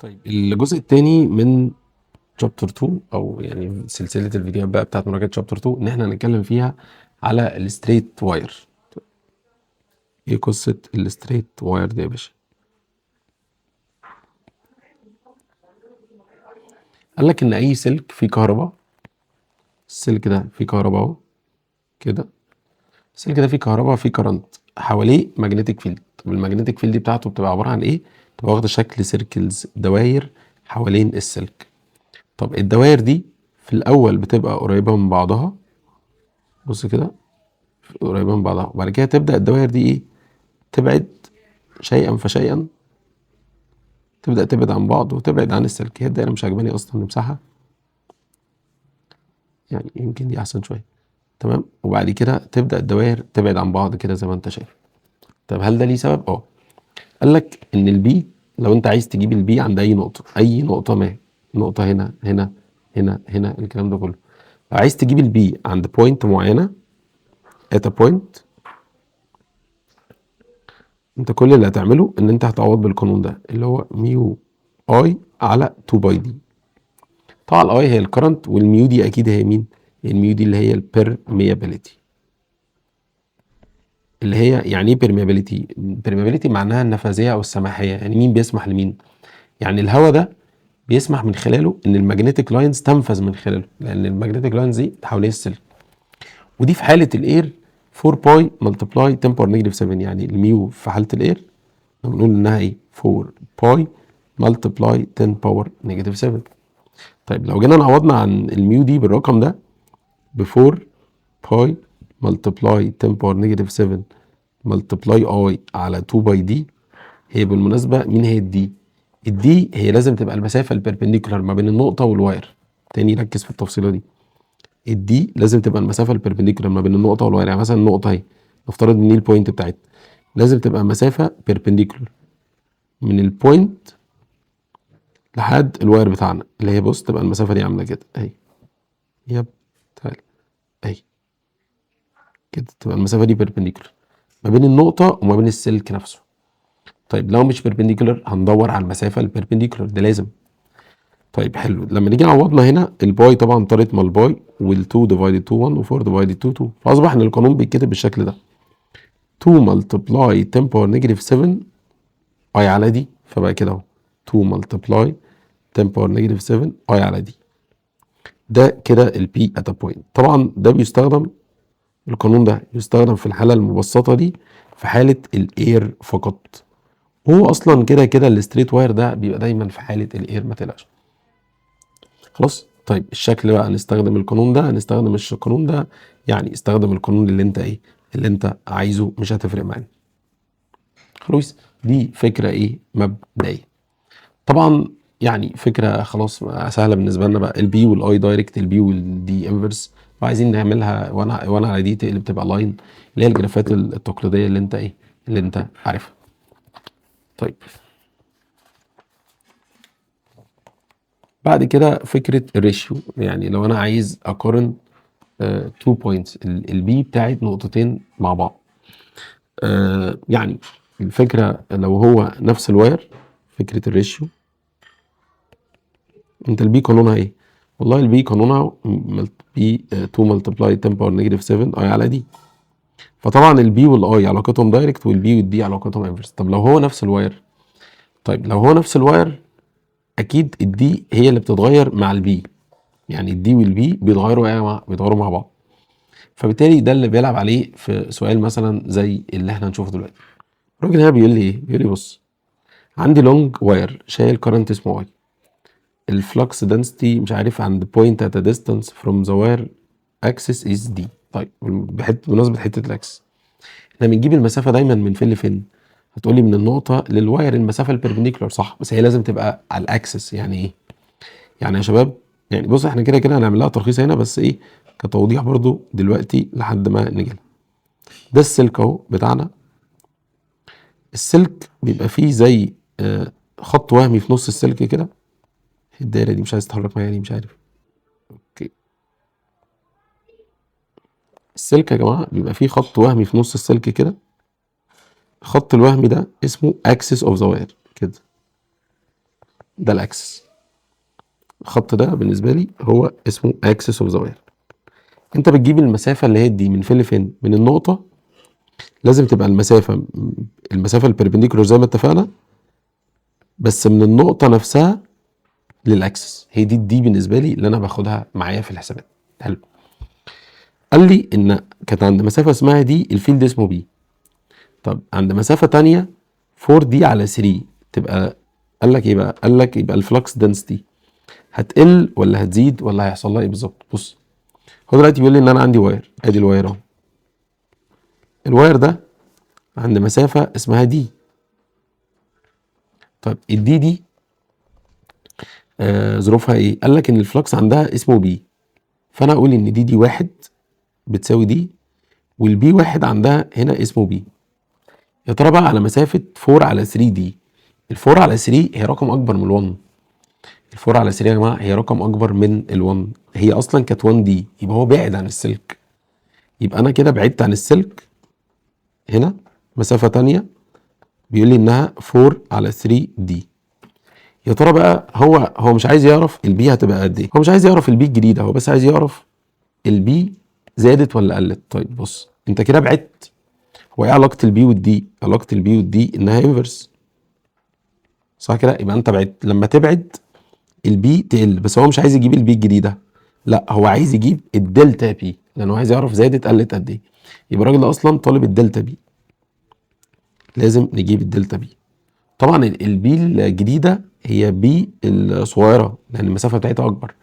طيب الجزء الثاني من شابتر 2 او يعني سلسله الفيديوهات بقى بتاعت مراجعه شابتر 2 ان احنا هنتكلم فيها على الستريت واير. ايه قصه الستريت واير دي يا باشا؟ قال لك ان اي سلك فيه كهرباء، السلك ده فيه كهرباء اهو كده، السلك ده فيه كهرباء، فيه كرنت حواليه ماجنتيك فيلد. طب الماجنتيك فيلد بتاعته بتبقى عباره عن ايه؟ بتبقى واخده شكل سيركلز، دواير حوالين السلك. طب الدواير دي في الاول بتبقى قريبه من بعضها، بص كده قريبه من بعضها، وبعد كده تبدا الدواير دي ايه؟ تبعد شيئا فشيئا، تبدا تبعد عن بعض وتبعد عن السلك. هي الدايره مش عاجباني اصلا، نمسحها، يعني يمكن دي احسن شويه. تمام، وبعد كده تبدا الدوائر تبعد عن بعض كده زي ما انت شايف. طب هل ده ليه سبب؟ قال لك ان البي، لو انت عايز تجيب البي عند اي نقطه، اي نقطه ما، نقطه هنا هنا هنا هنا، الكلام ده كله، لو عايز تجيب البي عند بوينت معينه، ات بوينت، انت كل اللي هتعمله ان انت هتعوض بالقانون ده اللي هو ميو اي على 2 باي دي. طبعا الاي هي الكرنت، والميو دي اكيد هي مين؟ الميو دي اللي هي البيرميابيليتي. اللي هي يعني ايه بيرميابيليتي؟ بيرميابيليتي معناها النفاذيه او السماحيه. يعني مين بيسمح لمين؟ يعني الهواء ده بيسمح من خلاله ان الماجنتيك لاينز تنفذ من خلاله، لان الماجنتيك لاينز دي حوالين السلك. ودي في حاله الاير 4 باي ملتبلاي 10 باور نيجاتيف 7. يعني الميو في حاله الاير بنقول انها ايه؟ 4 باي ملتبلاي 10 باور نيجاتيف 7. طيب لو جينا نعوضنا عن الميو دي بالرقم ده ب 4 باي ملتبلاي 10 باور نيجاتيف 7 ملتبلاي اي على 2 باي دي. هي بالمناسبه مين هي الدي؟ الدي هي لازم تبقى المسافه البربنديكولار ما بين النقطه والواير. تاني ركز في التفصيله دي، الدي لازم تبقى المسافه البربنديكولار ما بين النقطه والواير. يعني مثلا النقطه اهي، نفترض ان دي البوينت بتاعتنا، لازم تبقى مسافه بيربنديكولار من البوينت لحد الواير بتاعنا، اللي هي بص تبقى المسافه دي عامله كده اهي. يب، تعالى اهي كده، تبقى المسافه دي بيربنديكولار ما بين النقطه وما بين السلك نفسه. طيب لو مش بيربنديكولار هندور على المسافه البيربنديكولار، ده لازم. طيب حلو، لما نيجي عوضنا هنا الباي طبعا طارت مع الباي، وال2 ديفايدد 2 1 و4 ديفايدد 2 2، فاصبح ان القانون بيتكتب بالشكل ده 2 ملتبلاي 10 باور نيجاتيف 7 اي على دي. فبقى كده اهو 2 ملتبلاي 10 باور نيجاتيف 7 اي على دي. ده كده البي ات بوينت. طبعا ده بيستخدم، القانون ده يستخدم في الحاله المبسطه دي في حاله الاير فقط. هو اصلا كده كده الستريت واير ده بيبقى دايما في حاله الاير، ما تقلقش. خلاص. طيب الشكل بقى هنستخدم القانون ده، هنستخدم القانون ده، يعني استخدم القانون اللي انت ايه، اللي انت عايزه، مش هتفرق معانا. خلاص، دي فكره ايه؟ مبدئيه. طبعا يعني فكره خلاص سهله بالنسبه لنا بقى، البي والاي دايركت، البي والدي انفرس، وعايزين نعملها وانا على دي تقلب تبقى لاين، اللي هي الجرافات التقليديه اللي انت ايه، اللي انت عارفها. طيب بعد كده فكره الريشيو، يعني لو انا عايز اقارن 2 بوينتس، البي بتاعت نقطتين مع بعض، يعني الفكره لو هو نفس الواير، فكره الريشيو، انت البي قانونها ايه؟ والله البي قانونها بي 2 ملتبلاي 10 باور نيجاتيف 7 اي على دي. فطبعا البي والاي علاقتهم دايركت، والبي والدي علاقتهم انفرس. طب لو هو نفس الواير، طيب لو هو نفس الواير اكيد الدي هي اللي بتتغير مع البي، يعني الدي والبي بيتغيروا بيتغيروا مع بعض. فبالتالي ده اللي بيلعب عليه في سؤال مثلا زي اللي احنا هنشوفه دلوقتي. الراجل هنا بيقول لي ايه؟ بيقول لي بص، عندي لونج واير شايل كارنت اسمه اي، الفلكس دنسيتي مش عارف عند بوينت ات ديستانس فروم ذا واير اكسس از دي. طيب بمناسبه حته الاكسس، احنا بنجيب المسافه دايما من فين لفين؟ هتقولي من النقطه للواير، المسافه البربنديكولار صح، بس هي لازم تبقى على الاكسس. يعني ايه يعني يا شباب؟ يعني بص احنا كده كده هنعمل لها ترخيص هنا، بس ايه كتوضيح برضو دلوقتي لحد ما نيجي. ده السلك اهو بتاعنا، السلك بيبقى فيه زي خط وهمي في نص السلك كده. الدايره دي مش عايز تتحرك معايا، يعني مش عارف. اوكي، السلك يا جماعه بيبقى فيه خط وهمي في نص السلك كده، الخط الوهمي ده اسمه اكسس اوف ذا واير كده. ده الاكسس. الخط ده بالنسبه لي هو اسمه اكسس اوف ذا واير. انت بتجيب المسافه اللي هي دي من فين لفين؟ من النقطه لازم تبقى المسافه البربنديكولار زي ما اتفقنا، بس من النقطه نفسها للاكسس. هي دي بالنسبه لي اللي انا باخدها معايا في الحسابات. حلو. قال لي ان كانت عند مسافه اسمها دي الفيلد اسمه بي. طب عند مسافه تانية 4 دي على 3 تبقى، قال لك ايه بقى؟ قال لك يبقى الفلكس دنسيتي هتقل ولا هتزيد ولا هيحصل لها ايه بالظبط؟ بص، هو دلوقتي بيقول لي ان انا عندي واير، ادي الواير اهو. الواير ده عند مسافه اسمها دي. طب الدي دي ظروفها ايه؟ قال لك ان الفلكس عندها اسمه بي، فانا اقول ان دي واحد بتساوي دي، والبي واحد عندها هنا اسمه بي. يا ترى بقى على مسافه 4 على 3 دي، ال4 على 3 هي رقم اكبر من ال1. ال4 على 3 يا جماعه هي رقم اكبر من ال1. هي اصلا كانت 1 دي، يبقى هو بعد عن السلك. يبقى انا كده بعدت عن السلك هنا مسافه تانية، بيقول لي انها 4 على 3 دي. يا ترى بقى هو مش عايز يعرف البي هتبقى قد ايه، هو مش عايز يعرف البي الجديده، هو بس عايز يعرف البي زادت ولا قلت. طيب بص، انت كده بعدت. هو ايه علاقه البي والدي؟ علاقه البي والدي انها انفرس، صح كده؟ يبقى انت بعدت. لما تبعد البي تقل، بس هو مش عايز يجيب البي الجديده، لا هو عايز يجيب الدلتا بي، لانه عايز يعرف زادت قلت قد ايه. يبقى الراجل ده اصلا طالب الدلتا بي، لازم نجيب الدلتا بي. طبعا البي الجديده هي بي الصغيره لان المسافه بتاعتها اكبر،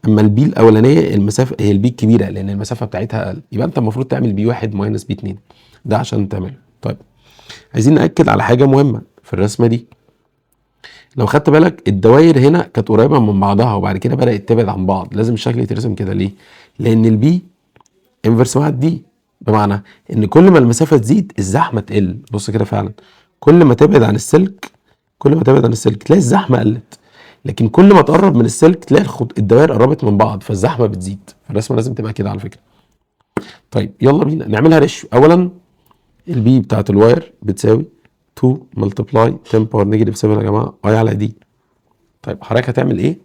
اما البي الاولانيه المسافه هي البي الكبيره لان المسافه بتاعتها اقل. يبقى انت المفروض تعمل بي 1 ماينس بي 2 ده عشان تعمله. طيب عايزين ناكد على حاجه مهمه في الرسمه دي. لو خدت بالك الدوائر هنا كانت قريبه من بعضها وبعد كده بدات تبعد عن بعض. لازم الشكل يترسم كده ليه؟ لان البي انفرس مع الدي، بمعنى ان كل ما المسافه تزيد الزحمه تقل. بص كده فعلا، كل ما تبعد عن السلك، كل ما تبعد عن السلك تلاقي الزحمه قلت، لكن كل ما تقرب من السلك تلاقي الدوائر قربت من بعض فالزحمه بتزيد. الرسمه لازم تبقى كده على فكره. طيب يلا بينا نعملها ريشيو. اولا البي بتاعت الواير بتساوي 2 ملتبلاي 10 باور نيجاتيف 7 يا جماعه اي على دي. طيب حضرتك هتعمل ايه؟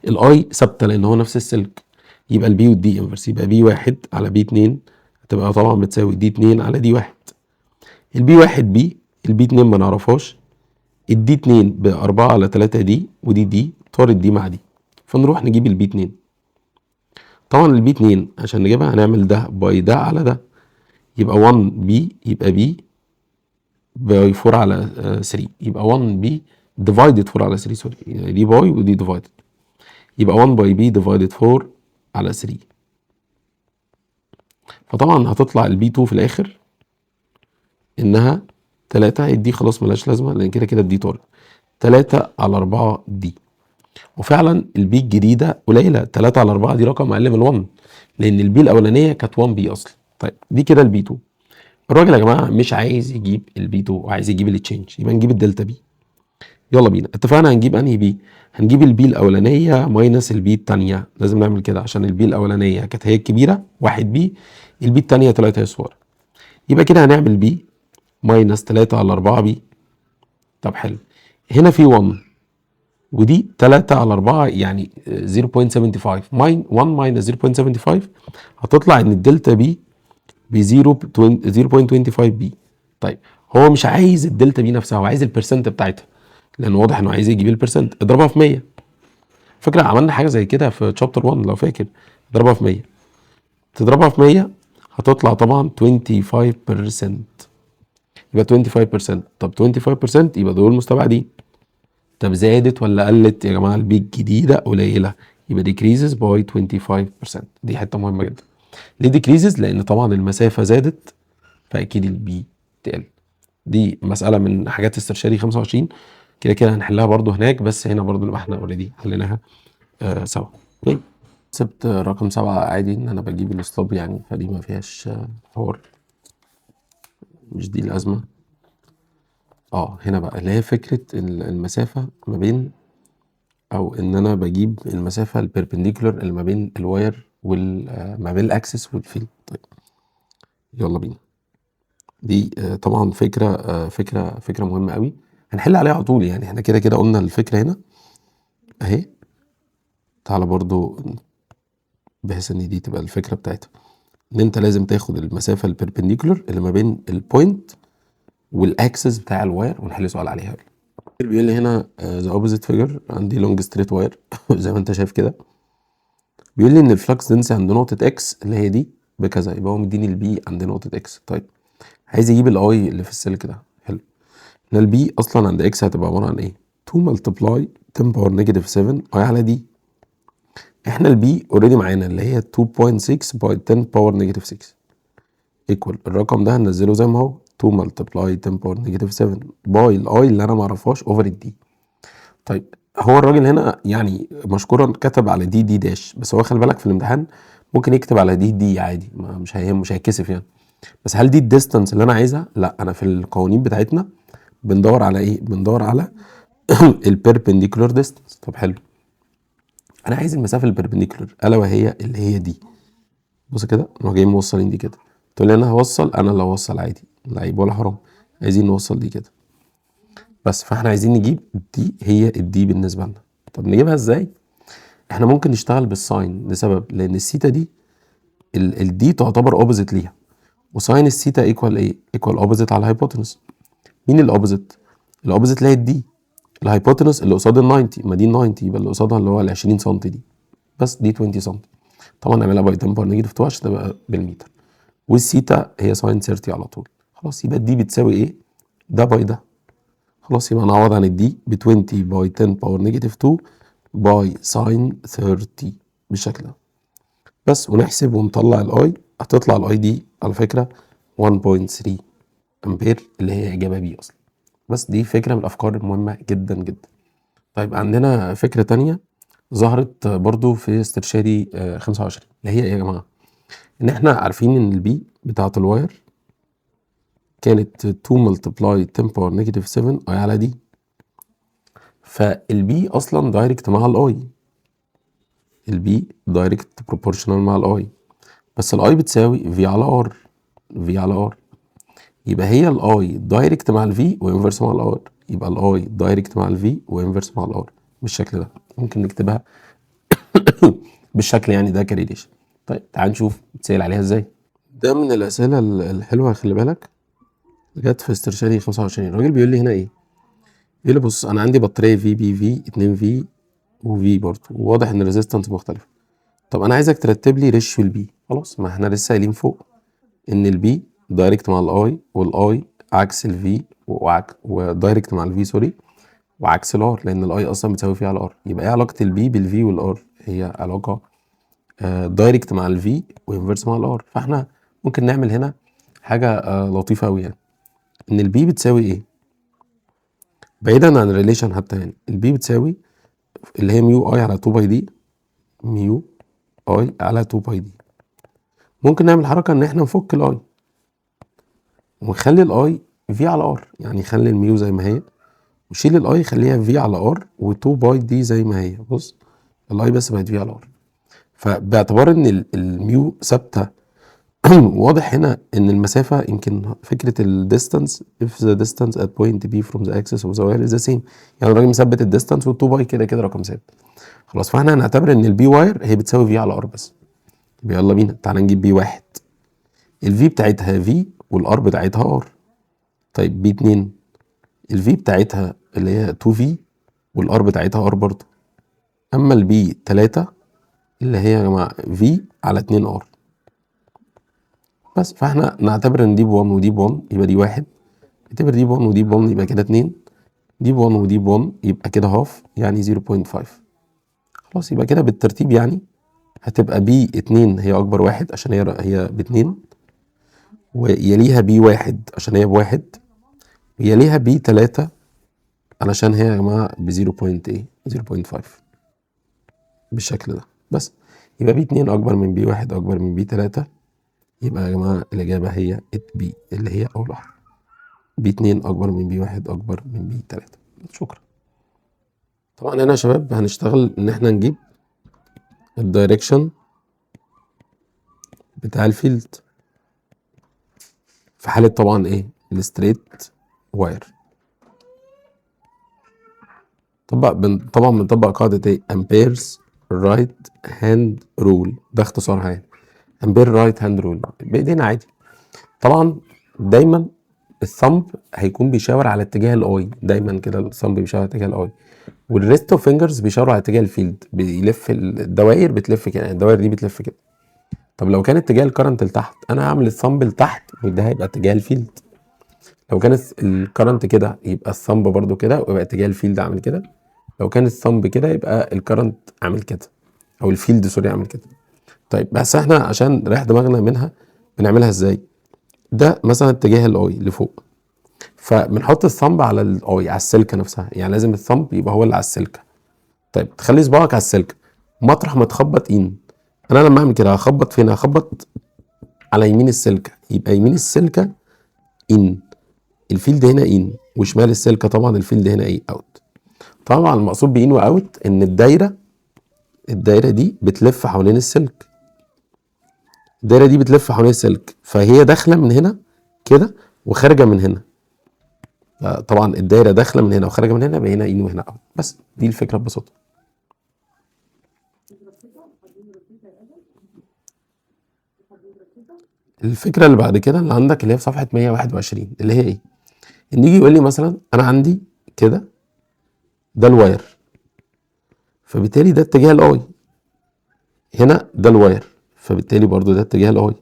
الاي ثابته لان هو نفس السلك، يبقى البي والدي انفرس، يبقى بي 1 على بي 2 هتبقى طبعا بتساوي دي 2 على دي 1. البي 1 بي، البي 2 ما نعرفهاش، الدي 2 ب 4 على 3 دي، ودي دي طارت دي مع دي، فنروح نجيب البي 2. طبعا البي 2 عشان نجيبها هنعمل ده باي ده على ده، يبقى 1 بي يبقى بي باي 4 على 3، يبقى 1 بي ديفايدد 4 على 3، سوري يعني دي باي ودي ديفايدد، يبقى 1 باي بي ديفايدد 4 على 3. فطبعا هتطلع البي 2 في الاخر انها 3. الدي خلاص ملهاش لازمه لان كده كده الدي طارت، 3 على 4 دي. وفعلا البي الجديده قليله، 3 على 4 دي رقم اقل من 1 لان البي الاولانيه كانت 1 بي اصلا. طيب دي كده البي 2. الراجل يا جماعه مش عايز يجيب البي 2 وعايز يجيب التشينج، يبقى نجيب الدلتا بي. يلا بينا، اتفقنا هنجيب انهي بي؟ هنجيب البي الاولانيه ماينس البي الثانيه. لازم نعمل كده عشان البي الاولانيه كانت هي الكبيره 1 بي، البي الثانيه طلعت هي الصغيره. يبقى كده هنعمل بي ماينس 3 على 4 بي. طب حلو، هنا في 1 ودي 3 على 4 يعني 0.75، 1 ماينس 0.75 هتطلع ان الدلتا بي ب 0.25 بي. طيب هو مش عايز الدلتا بي نفسها، هو عايز البرسنت بتاعتها، لان واضح انه عايز يجيب البرسنت. اضربها في 100. فاكر عملنا حاجه زي كده في شابتر 1 لو فاكر؟ اضربها في 100. تضربها في 100 هتطلع طبعا 25%، يبقى 25%. طب 25% يبقى دول مستبعدين. طب زادت ولا قلت يا جماعه؟ البي الجديده قليله، يبقى decreases by 25%. دي حته مهمه جدا. ليه decreases؟ لان طبعا المسافه زادت فاكيد البي تقل. دي مساله من حاجات استرشادي 25، كده كده هنحلها برضو هناك، بس هنا برضو نبقى احنا اوريدي حليناها سوا. طيب سبت رقم 7 عادي ان انا بجيب الاسلوب يعني، فدي ما فيهاش حوار، مش دي الازمه. هنا بقى اللي هي فكره المسافه ما بين، او ان انا بجيب المسافه البيربنديكولار اللي ما بين الواير ما بين الاكسس والفيلد. طيب يلا بينا. دي طبعا فكره مهمه قوي هنحل عليها على طول يعني. احنا كده كده قلنا الفكره هنا اهي. تعالى برضو بحيث ان دي تبقى الفكره بتاعتها، ان انت لازم تاخد المسافه البربنديكولر اللي ما بين البوينت والاكسس بتاع الواير ونحل سؤال عليها. بيقول لي هنا ذا اوبوزيت فيجر، عندي لونج ستريت واير زي ما انت شايف كده. بيقول لي ان الفلكس دنسي عند نقطه اكس اللي هي دي بكذا، يبقى هو مديني البي عند نقطه اكس. طيب عايز يجيب الاي اللي في السلك ده. حلو، هنا البي اصلا عند اكس هتبقى عباره عن ايه؟ 2 ملتبلاي 10 باور نيجاتيف 7 اي على دي. احنا البي اوريدي معانا اللي هي 2.6 باي 10 باور نيجاتيف 6 ايكوال الرقم ده هننزله زي ما هو 2 ملتبلاي 10 باور نيجاتيف 7 باي الاي اللي انا ما اعرفهاش اوفر الدي. طيب هو الراجل هنا يعني مشكورا كتب على دي دي داش، بس هو خلي بالك في الامتحان ممكن يكتب على دي دي عادي، مش هيهم، مش هيتكسف يعني. بس هل دي الديستانس اللي انا عايزها؟ لا، انا في القوانين بتاعتنا بندور على ايه؟ بندور على البيربنديكولار ديستانس. طب حلو، انا عايز المسافه البيربنديكولار الا وهي اللي هي دي. بص كده انا جاي موصلين دي كده، تقول لي انا هوصل، انا اللي هوصل عادي، لعيب ولا حرام. عايزين نوصل دي كده بس، فاحنا عايزين نجيب دي هي الدي بالنسبه لنا. طب نجيبها ازاي؟ احنا ممكن نشتغل بالساين لسبب، لان السيتا دي الدي تعتبر اوبوزيت ليها، وساين السيتا ايكوال ايه؟ ايكوال اوبوزيت على الهايبوتنس. مين الاوبوزيت؟ الاوبوزيت اللي هي الدي، الهايبوتنس اللي قصاد ال 90، ما دي ال 90 يبقى اللي قصادها اللي هو ال 20 سم دي، بس دي 20 سم. طبعا نعملها باي 10 باور نيجاتيف 2 عشان تبقى بالمتر، والسيتا هي ساين 30 على طول. خلاص يبقى الدي بتساوي ايه؟ ده باي ده. خلاص يبقى نعوض عن الدي ب 20 باي 10 باور نيجاتيف 2 باي ساين 30 بالشكل ده بس، ونحسب ونطلع الاي. هتطلع الاي دي على فكره 1.3 امبير اللي هي اجابه بي اصلا. بس دي فكره من الافكار المهمه جدا جدا. طيب عندنا فكره تانية ظهرت برضو في استرشادي 25، اللي هي ايه يا جماعه؟ ان احنا عارفين ان البي بتاعه الواير كانت 2 ملتبلاي 10 باور نيجاتيف 7 اي على دي، فالبي اصلا دايركت مع الاي، البي دايركت بروبورشنال مع الاي، بس الاي بتساوي في على ار، في على ار. يبقى هي الاي دايركت مع الفي وانفرس مع الار، يبقى الاي دايركت مع الفي وانفرس مع الار بالشكل ده. ممكن نكتبها بالشكل يعني ده كريليشن. طيب تعال نشوف بتسأل عليها ازاي. ده من الاسئله الحلوه، خلي بالك جت في استرشادي 25. الراجل بيقول لي هنا ايه؟ بيقول لي بص انا عندي بطاريه في بي في 2 في وفي برضه، وواضح ان الريزيستنس مختلفه. طب انا عايزك ترتب لي ريشيو البي. خلاص ما احنا لسه قايلين فوق ان البي دايركت مع الاي، والاي عكس الفي ودايركت مع الفي سوري، وعكس الار، لان الاي اصلا بتساوي فيه على الار. يبقى ايه علاقه البي بالفي والار؟ هي علاقه دايركت مع الفي وانفرس مع الار. فاحنا ممكن نعمل هنا حاجه لطيفه قوي يعني، ان البي بتساوي ايه؟ بعيدا عن الريليشن حتى يعني، البي بتساوي اللي هي ميو اي على 2 باي دي، ميو اي على 2 باي دي. ممكن نعمل حركه ان احنا نفك الاي ونخلي الاي في على ار، يعني خلي الميو زي ما هي وشيل الاي خليها في على ار، و2 باي دي زي ما هي. بص الاي بس بقت في على ار، فباعتبار ان الميو ثابته واضح هنا ان المسافه يمكن فكره الديستانس if the distance at point B from the axis of the wire is the same، يعني الراجل مثبت الديستانس وال2 باي كده كده رقم ثابت. خلاص فاحنا هنعتبر ان البي واير هي بتساوي في على ار بس. يبقى يلا بينا تعالى نجيب بي واحد، الفي بتاعتها في والار بتاعتها ار. طيب بي 2 الفي بتاعتها اللي هي 2 في والار بتاعتها ار برضه. اما البي 3 اللي هي يا جماعه في على 2 ار بس، فاحنا نعتبر ان دي ب1 ودي ب1 يبقى دي واحد، نعتبر دي ب1 ودي ب1 يبقى كده 2، دي ب1 ودي ب1 يبقى كده هاف يعني 0.5. خلاص يبقى كده بالترتيب يعني هتبقى بي 2 هي اكبر واحد عشان هي ب2، ويليها بي واحد عشان هي بواحد، ويليها بي 3 علشان هي يا جماعه ب 0.5 بالشكل ده بس. يبقى بي 2 اكبر من بي 1 اكبر من بي 3، يبقى يا جماعه الاجابه هي بي اللي هي اول واحده، بي 2 اكبر من بي 1 اكبر من بي 3. شكرا. طبعا هنا يا شباب هنشتغل ان احنا نجيب الدايركشن بتاع الفيلد في حاله طبعا ايه؟ الستريت واير. طبعا بنطبق قاعدة ايه؟ امبيرز رايت هاند رول، ده اختصارها يعني. امبير رايت هاند رول بايدينا عادي. طبعا دايما الثumb هيكون بيشاور على اتجاه الاي، دايما كده الثumb بيشاور على اتجاه الاي، والريست اوف فينجرز بيشاوروا على اتجاه الفيلد، بيلف الدوائر بتلف كده، يعني الدوائر دي بتلف كده. طب لو كان اتجاه الكرنت لتحت، انا هعمل الثumb لتحت وده هيبقى اتجاه الفيلد. لو كانت الكرنت كده يبقى الثumb برضو كده ويبقى اتجاه الفيلد عامل كده. لو كان الثumb كده يبقى الكرنت عامل كده، او الفيلد سوري عامل كده. طيب بس احنا عشان نريح دماغنا منها بنعملها ازاي؟ ده مثلا اتجاه الاي لفوق، فبنحط الثumb على الاي على السلكه نفسها، يعني لازم الثumb يبقى هو اللي على السلكه. طيب تخلي صباعك على السلكه مطرح ما تخبط ان. انا لما اعمل كده هخبط فين؟ هخبط على يمين السلكه، يبقى يمين السلكه ان، الفيلد هنا ان، وشمال السلكه طبعا الفيلد هنا ايه؟ اوت. طبعا المقصود بان واوت ان الدايره دي بتلف حوالين السلك، الدايره دي بتلف حوالين السلك، فهي داخله من هنا كده وخارجه من هنا. طبعا الدايره داخله من هنا وخارجه من هنا، يبقى هنا ان وهنا اوت. بس دي الفكره ببساطه. الفكره اللي بعد كده اللي عندك اللي هي في صفحه 121 اللي هي ايه؟ ان يجي يقول لي مثلا انا عندي كده ده الواير، فبالتالي ده اتجاه الاي، هنا ده الواير فبالتالي برضو ده اتجاه الاي.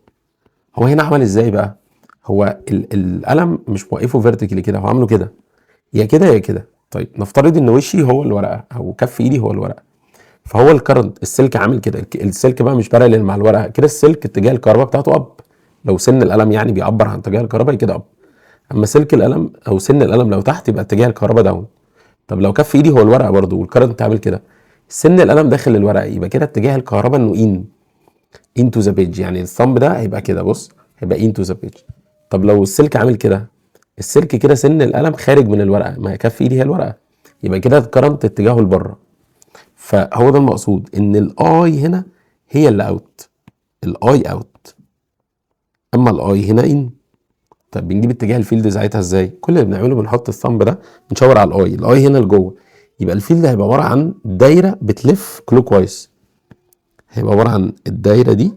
هو هنا عمل ازاي بقى؟ هو القلم مش موقفه فيرتيكلي كده، هو عامله كده، يا كده يا كده. طيب نفترض ان وشي هو الورقه او كف ايدي هو الورقه، فهو الكرنت السلك عامل كده، السلك بقى مش بارلل مع الورقه كده، السلك اتجاه الكهرباء بتاعته اب. لو سن القلم يعني بيعبر عن اتجاه الكهرباء كده اب، اما سلك القلم او سن القلم لو تحت يبقى اتجاه الكهرباء داون. طب لو كف ايدي هو الورقه برضو والكرنت عامل كده، سن القلم داخل الورقه، يبقى كده اتجاه الكهرباء انه انتو ذا بيج، يعني الثمب ده هيبقى كده، بص هيبقى انتو ذا بيج. طب لو السلك عامل كده، السلك كده سن القلم خارج من الورقه، ما كف ايدي هي الورقه، يبقى كده الكرنت اتجاهه لبره. فهو ده المقصود ان الاي هنا هي اللي اوت، الاي اوت، اما الاي هنا ان. طب بنجيب اتجاه الفيلد ساعتها ازاي؟ كل اللي بنعمله بنحط الثمب ده نشاور على الاي هنا لجوه، يبقى الفيلد هيبقى عباره عن دايره بتلف كلوك وايز، هيبقى عباره عن الدايره دي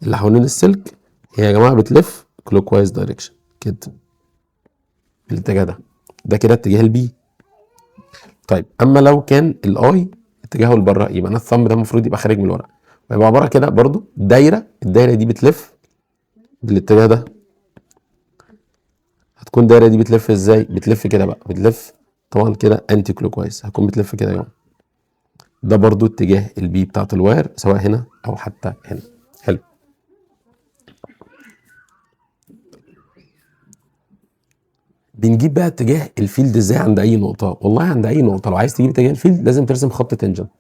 اللي حوالين السلك، هي يا جماعه بتلف كلوك وايز دايركشن كده بالاتجاه ده، ده كده اتجاه البي. طيب اما لو كان الاي اتجاهه لبره، يبقى انا الثمب ده المفروض يبقى خارج من الورقه، ويبقى عباره كده برضو دايره، الدايره دي بتلف بالاتجاه ده. هتكون الدايره دي بتلف ازاي؟ بتلف كده بقى، بتلف طبعا كده انتي كلوك وايز، هتكون بتلف كده يا جماعه. ده برضو اتجاه البي بتاعت الواير سواء هنا او حتى هنا. حلو. بنجيب بقى اتجاه الفيلد ازاي عند اي نقطه؟ والله عند اي نقطه لو عايز تجيب اتجاه الفيلد لازم ترسم خط تنجنت.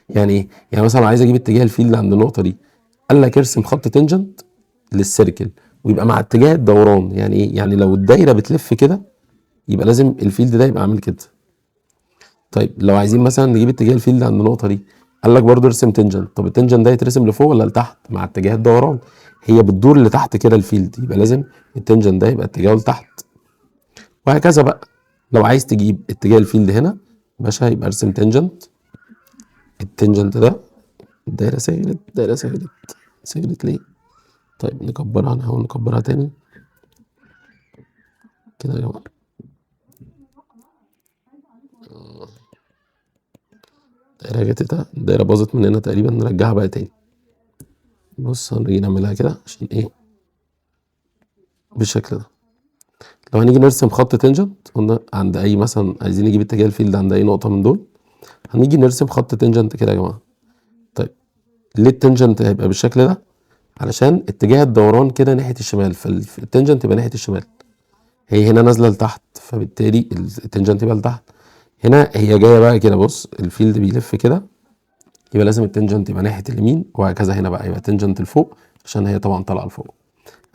يعني ايه؟ يعني مثلا عايز اجيب اتجاه الفيلد عند النقطه دي، قال لك ارسم خط تنجنت للسيركل ويبقى مع اتجاه الدوران. يعني ايه؟ يعني لو الدايره بتلف كده يبقى لازم الفيلد ده يبقى عامل كده. طيب لو عايزين مثلا نجيب اتجاه الفيلد عند النقطه دي، قال لك برضه ارسم تنجنت. طب التنجنت ده يترسم لفوق ولا لتحت؟ مع اتجاه الدوران، هي بتدور لتحت كده الفيلد، يبقى لازم التنجنت ده يبقى اتجاهه لتحت، وهكذا بقى. لو عايز تجيب اتجاه الفيلد هنا باشا يبقى ارسم تنجنت، التنجنت ده الدايره سهلت، الدايره سهلت ليه؟ طيب نكبرها، نحاول نكبرها تاني كده يا جماعه. الدايره جت، الدايره باظت مننا تقريبا، نرجعها بقى تاني. بص هنيجي نعملها كده عشان ايه بالشكل ده. لو هنيجي نرسم خط تنجنت قلنا عند اي مثلا عايزين نجيب اتجاه الفيلد عند اي نقطه من دول، هنيجي نرسم خط تنجنت كده يا جماعه. طيب ليه التنجنت هيبقى بالشكل ده؟ علشان اتجاه الدوران كده ناحيه الشمال، فالتنجنت يبقى ناحيه الشمال، هي هنا نازله لتحت فبالتالي التنجنت يبقى لتحت. هنا هي جايه بقى كده، بص الفيلد بيلف كده، يبقى لازم التنجنت يبقى ناحيه اليمين، وهكذا هنا بقى يبقى تنجنت لفوق عشان هي طبعا طالعه لفوق.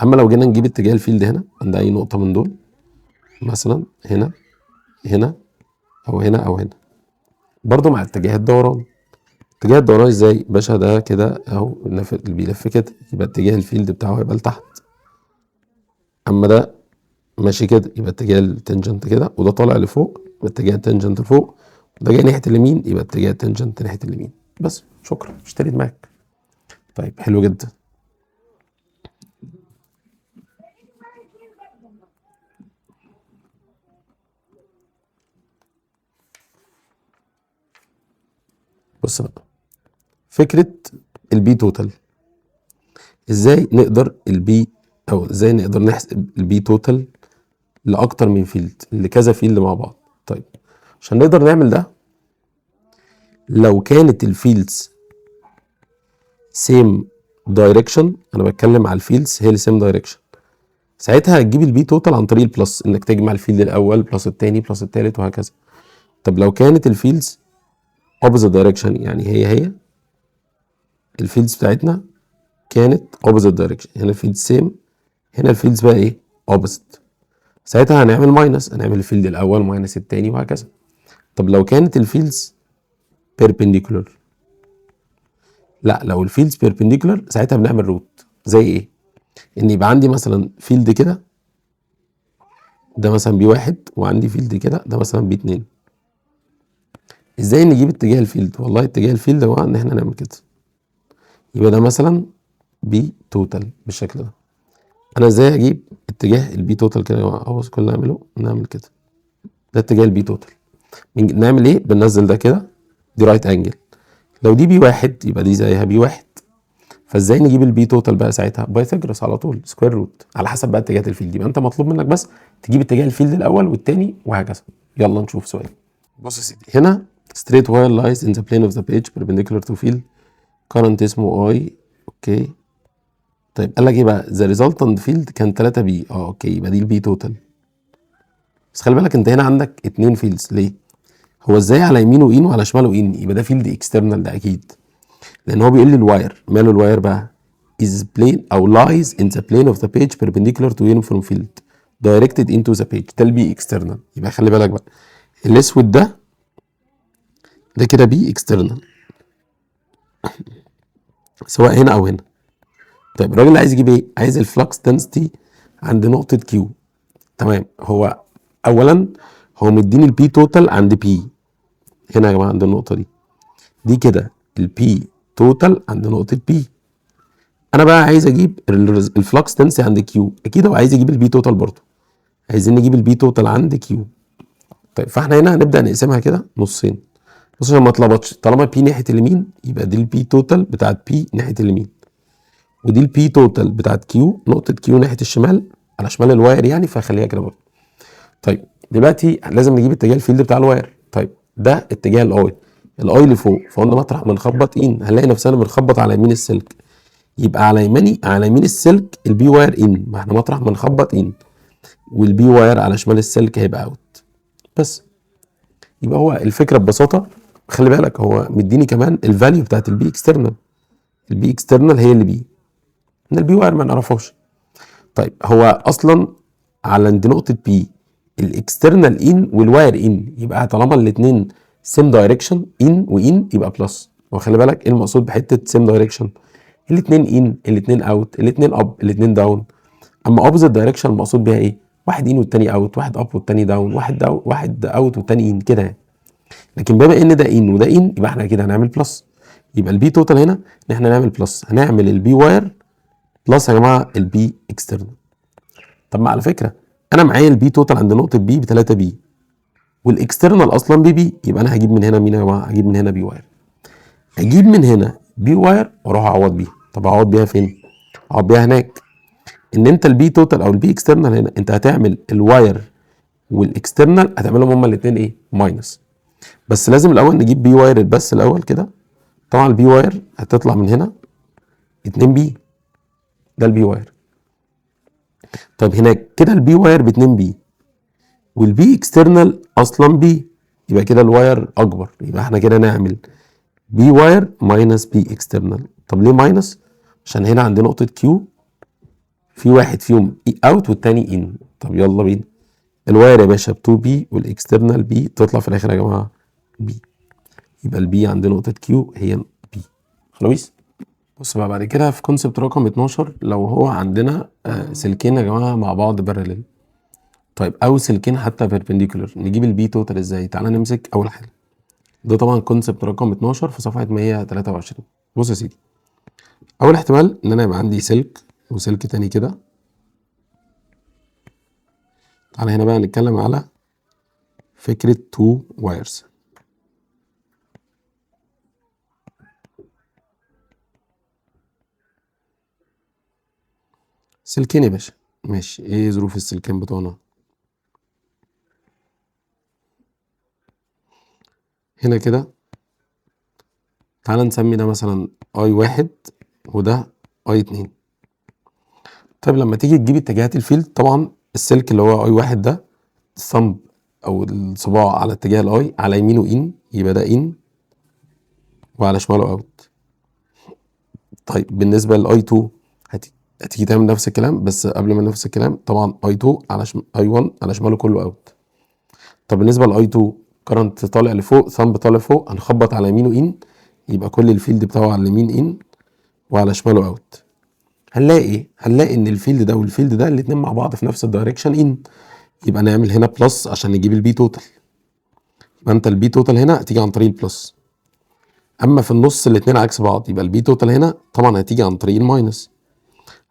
اما لو جينا نجيب اتجاه الفيلد هنا عند اي نقطه من دول، مثلا هنا او هنا او هنا، برضو مع اتجاه الدوران. اتجاه الدوران ازاي باشا؟ ده كده اهو اللي بيلف كده، يبقى اتجاه الفيلد بتاعه هيبقى لتحت. اما ده ماشي كده يبقى اتجاه التنجنت كده، وده طالع لفوق يبقى اتجاه التنجنت لفوق، ده جاي ناحيه اليمين يبقى اتجاه التنجنت ناحيه اليمين. بس شكرا، اشتري دماغك. طيب حلو جدا. بص بقى، فكره البي توتال، ازاي نقدر ازاي نقدر نحسب البي توتال لاكتر من فيلد، لكذا فيلد مع بعض. طيب عشان نقدر نعمل ده، لو كانت الفيلدز سيم دايركشن، انا بتكلم على الفيلدز هي اللي سيم دايركشن، ساعتها هتجيب البي توتال عن طريق البلس، انك تجمع الفيلد الاول بلس الثاني بلس الثالث وهكذا. طب لو كانت الفيلدز اوبوزيت دايركشن، يعني هي الفيلدز بتاعتنا كانت اوبوزيت دايركشن، هنا الفيلد سيم، هنا الفيلدز بقى ايه؟ اوبوزيت، ساعتها هنعمل ماينس، هنعمل الفيلد الاول ماينس الثاني وهكذا. طب لو كانت الفيلدز بيربنديكولار، لا لو الفيلدز بيربنديكولار ساعتها بنعمل روت. زي ايه؟ ان يبقى عندي مثلا فيلد كده ده مثلا بي واحد، وعندي فيلد كده ده مثلا بي اتنين. ازاي نجيب اتجاه الفيلد؟ والله اتجاه الفيلد هو ان احنا نعمل كده، يبقى ده مثلا بي توتال بالشكل ده. انا ازاي اجيب اتجاه البي توتال كده يا جماعه؟ اهو كل اللي نعمله نعمل كده، ده اتجاه البي توتال. نعمل ايه؟ بننزل ده كده، دي رايت انجل، لو دي بي واحد يبقى دي زيها بي واحد. فازاي نجيب البي توتال بقى ساعتها؟ بايثاغورس على طول، سكوير روت، على حسب بقى اتجاهات الفيلد. يبقى انت مطلوب منك بس تجيب اتجاه الفيلد الاول والثاني وهكذا. يلا نشوف سؤال. بص يا سيدي، هنا straight wire lies in the plane of the page perpendicular to field current اسمه I. اوكي. طيب قال لك ايه بقى؟ the resultant field كان 3 بي. اوكي، يبقى دي البي توتال. بس خلي بالك انت هنا عندك 2 فيلدز. ليه؟ هو ازاي على يمينه ان وعلى شماله ان؟ يبقى ده فيلد اكسترنال ده اكيد، لان هو بيقول لي الواير ماله. الواير بقى is plane او lies in the plane of the page perpendicular to uniform field directed into the page. ده البي اكسترنال. يبقى خلي بالك بقى، الاسود ده كده بي اكسترنال، سواء هنا او هنا. طيب الراجل عايز يجيب ايه؟ عايز الفلكس دنسيتي عند نقطة كيو. تمام. هو اولا هو مديني البي توتال عند بي هنا يا جماعة، عند النقطة دي كده البي توتال عند نقطة بي. انا بقى عايز اجيب الفلكس دنسيتي عند كيو، اكيد هو عايز يجيب البي توتال برضه، عايزين نجيب البي توتال عند كيو. طيب فاحنا هنا هنبدأ نقسمها كده نصين. بص عشان ما اتلخبطش، طالما بي ناحية اليمين يبقى دي البي توتال بتاعت بي ناحية اليمين، ودي البي توتال بتاعت كيو، نقطة كيو ناحية الشمال على شمال الواير يعني، فخليها كده برضه. طيب دلوقتي لازم نجيب اتجاه الفيلد بتاع الواير. طيب ده اتجاه الاي اللي فوق، فقلنا مطرح ما نخبط ان هنلاقي نفسنا بنخبط على يمين السلك، يبقى على يمين السلك البي واير ان، ما احنا مطرح ما نخبط ان، والبي واير على شمال السلك هيبقى اوت. بس يبقى هو الفكره ببساطه، خلي بالك هو مديني كمان الفاليو بتاعت البي اكسترنال. البي اكسترنال هي اللي بي، ان البي واير ما نعرفهاش. طيب هو اصلا على عند نقطه بي الاكسترنال ان والواير ان، يبقى طالما الاثنين سيم دايركشن ان وان يبقى بلس. وخلي بالك ايه المقصود بحته سيم دايركشن؟ الاثنين ان، الاثنين اوت، الاثنين اب، الاثنين داون. اما اوبوزيت دايركشن المقصود بيها ايه؟ واحد ان والتاني اوت، واحد اب والتاني داون، واحد اوت والتاني ان كده يعني. لكن بما ان ده ان وده ان يبقى احنا كده هنعمل بلس. يبقى البي توتال هنا ان احنا نعمل بلس، هنعمل البي واير بلس يا جماعه البي اكسترنال. طب ما على فكره انا معايا البي توتال عند نقطه بي ب 3 بي، والاكسترنال اصلا بي، يبقى انا هجيب من هنا مين يا جماعه؟ هجيب من هنا بي واير. اجيب من هنا بي واير واروح اعوض بيها. طب اعوض بيها فين؟ اعوض بيها هناك. ان انت البي توتال او البي اكسترنال هنا انت هتعمل الواير والاكسترنال هتعملهم هما الاثنين ايه؟ ماينس. بس لازم الاول نجيب بي واير بس الاول كده. طبعا البي واير هتطلع من هنا 2 بي، ده البي واير. طيب هناك كده البي واير ب 2 بي، والبي اكسترنال اصلا بي، يبقى كده الواير اكبر. يبقى احنا كده نعمل بي واير ماينس بي اكسترنال. طب ليه ماينس؟ عشان هنا عند نقطة كيو في واحد فيهم اوت والتاني ان. طب يلا بينا، الواير يا باشا ب 2 بي والاكسترنال بي، تطلع في الاخر يا جماعة بي. يبقى البي عند نقطة كيو هي بي. خلاص. بص بقى بعد كده في كونسبت رقم 12، لو هو عندنا سلكين يا جماعه مع بعض بارلل، طيب او سلكين حتى بيربنديكولار، نجيب البي توتال ازاي؟ تعالى نمسك اول حاجه ده طبعا كونسبت رقم 12 في صفحه 123. بص يا سيدي، اول احتمال ان انا يبقى عندي سلك وسلك تاني كده. تعالى هنا بقى نتكلم على فكره تو وايرز. سلكين يا باشا، ماشي. ايه ظروف السلكين بتوعنا؟ هنا كده تعالى نسمي ده مثلا اي واحد وده اي اتنين. طيب لما تيجي تجيب اتجاهات الفيلد، طبعا السلك اللي هو اي واحد ده الثمب او الصباع على اتجاه الاي، على يمينه ان، يبقى ده ان، وعلى شماله اوت. طيب بالنسبه للاي 2 هتيجي تعمل نفس الكلام، بس قبل ما نفس الكلام طبعا اي 2 على اي 1 على شماله كله اوت. طب بالنسبه لاي 2 كرنت طالع لفوق، ثمب طالع فوق، هنخبط على يمينه ان، يبقى كل الفيلد بتاعه على اليمين ان وعلى شماله اوت. هنلاقي ايه؟ هنلاقي ان الفيلد ده والفيلد ده الاتنين مع بعض في نفس الدايركشن ان، يبقى نعمل هنا بلس عشان نجيب البي توتال. يبقى انت البي توتال هنا هتيجي عن طريق البلس. اما في النص الاتنين عكس بعض، يبقى البي توتال هنا طبعا هتيجي عن طريق الماينس.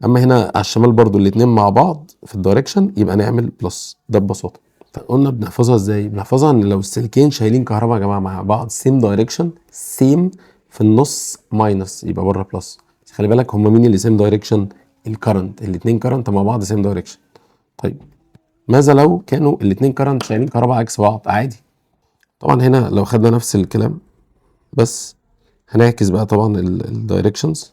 اما هنا على الشمال برضو الاتنين مع بعض في الدايركشن، يبقى نعمل بلس. ده ببساطه. قلنا بنحفظها ازاي؟ بنحفظها ان لو السلكين شايلين كهرباء يا جماعه مع بعض سيم دايركشن، سيم في النص ماينس يبقى بره بلس. بس خلي بالك هم مين اللي سيم دايركشن؟ الكرنت. الاتنين كرنت مع بعض سيم دايركشن. طيب ماذا لو كانوا الاتنين كرنت شايلين كهرباء عكس بعض؟ عادي. طبعا هنا لو خدنا نفس الكلام بس هنعكس بقى طبعا الدايركشنز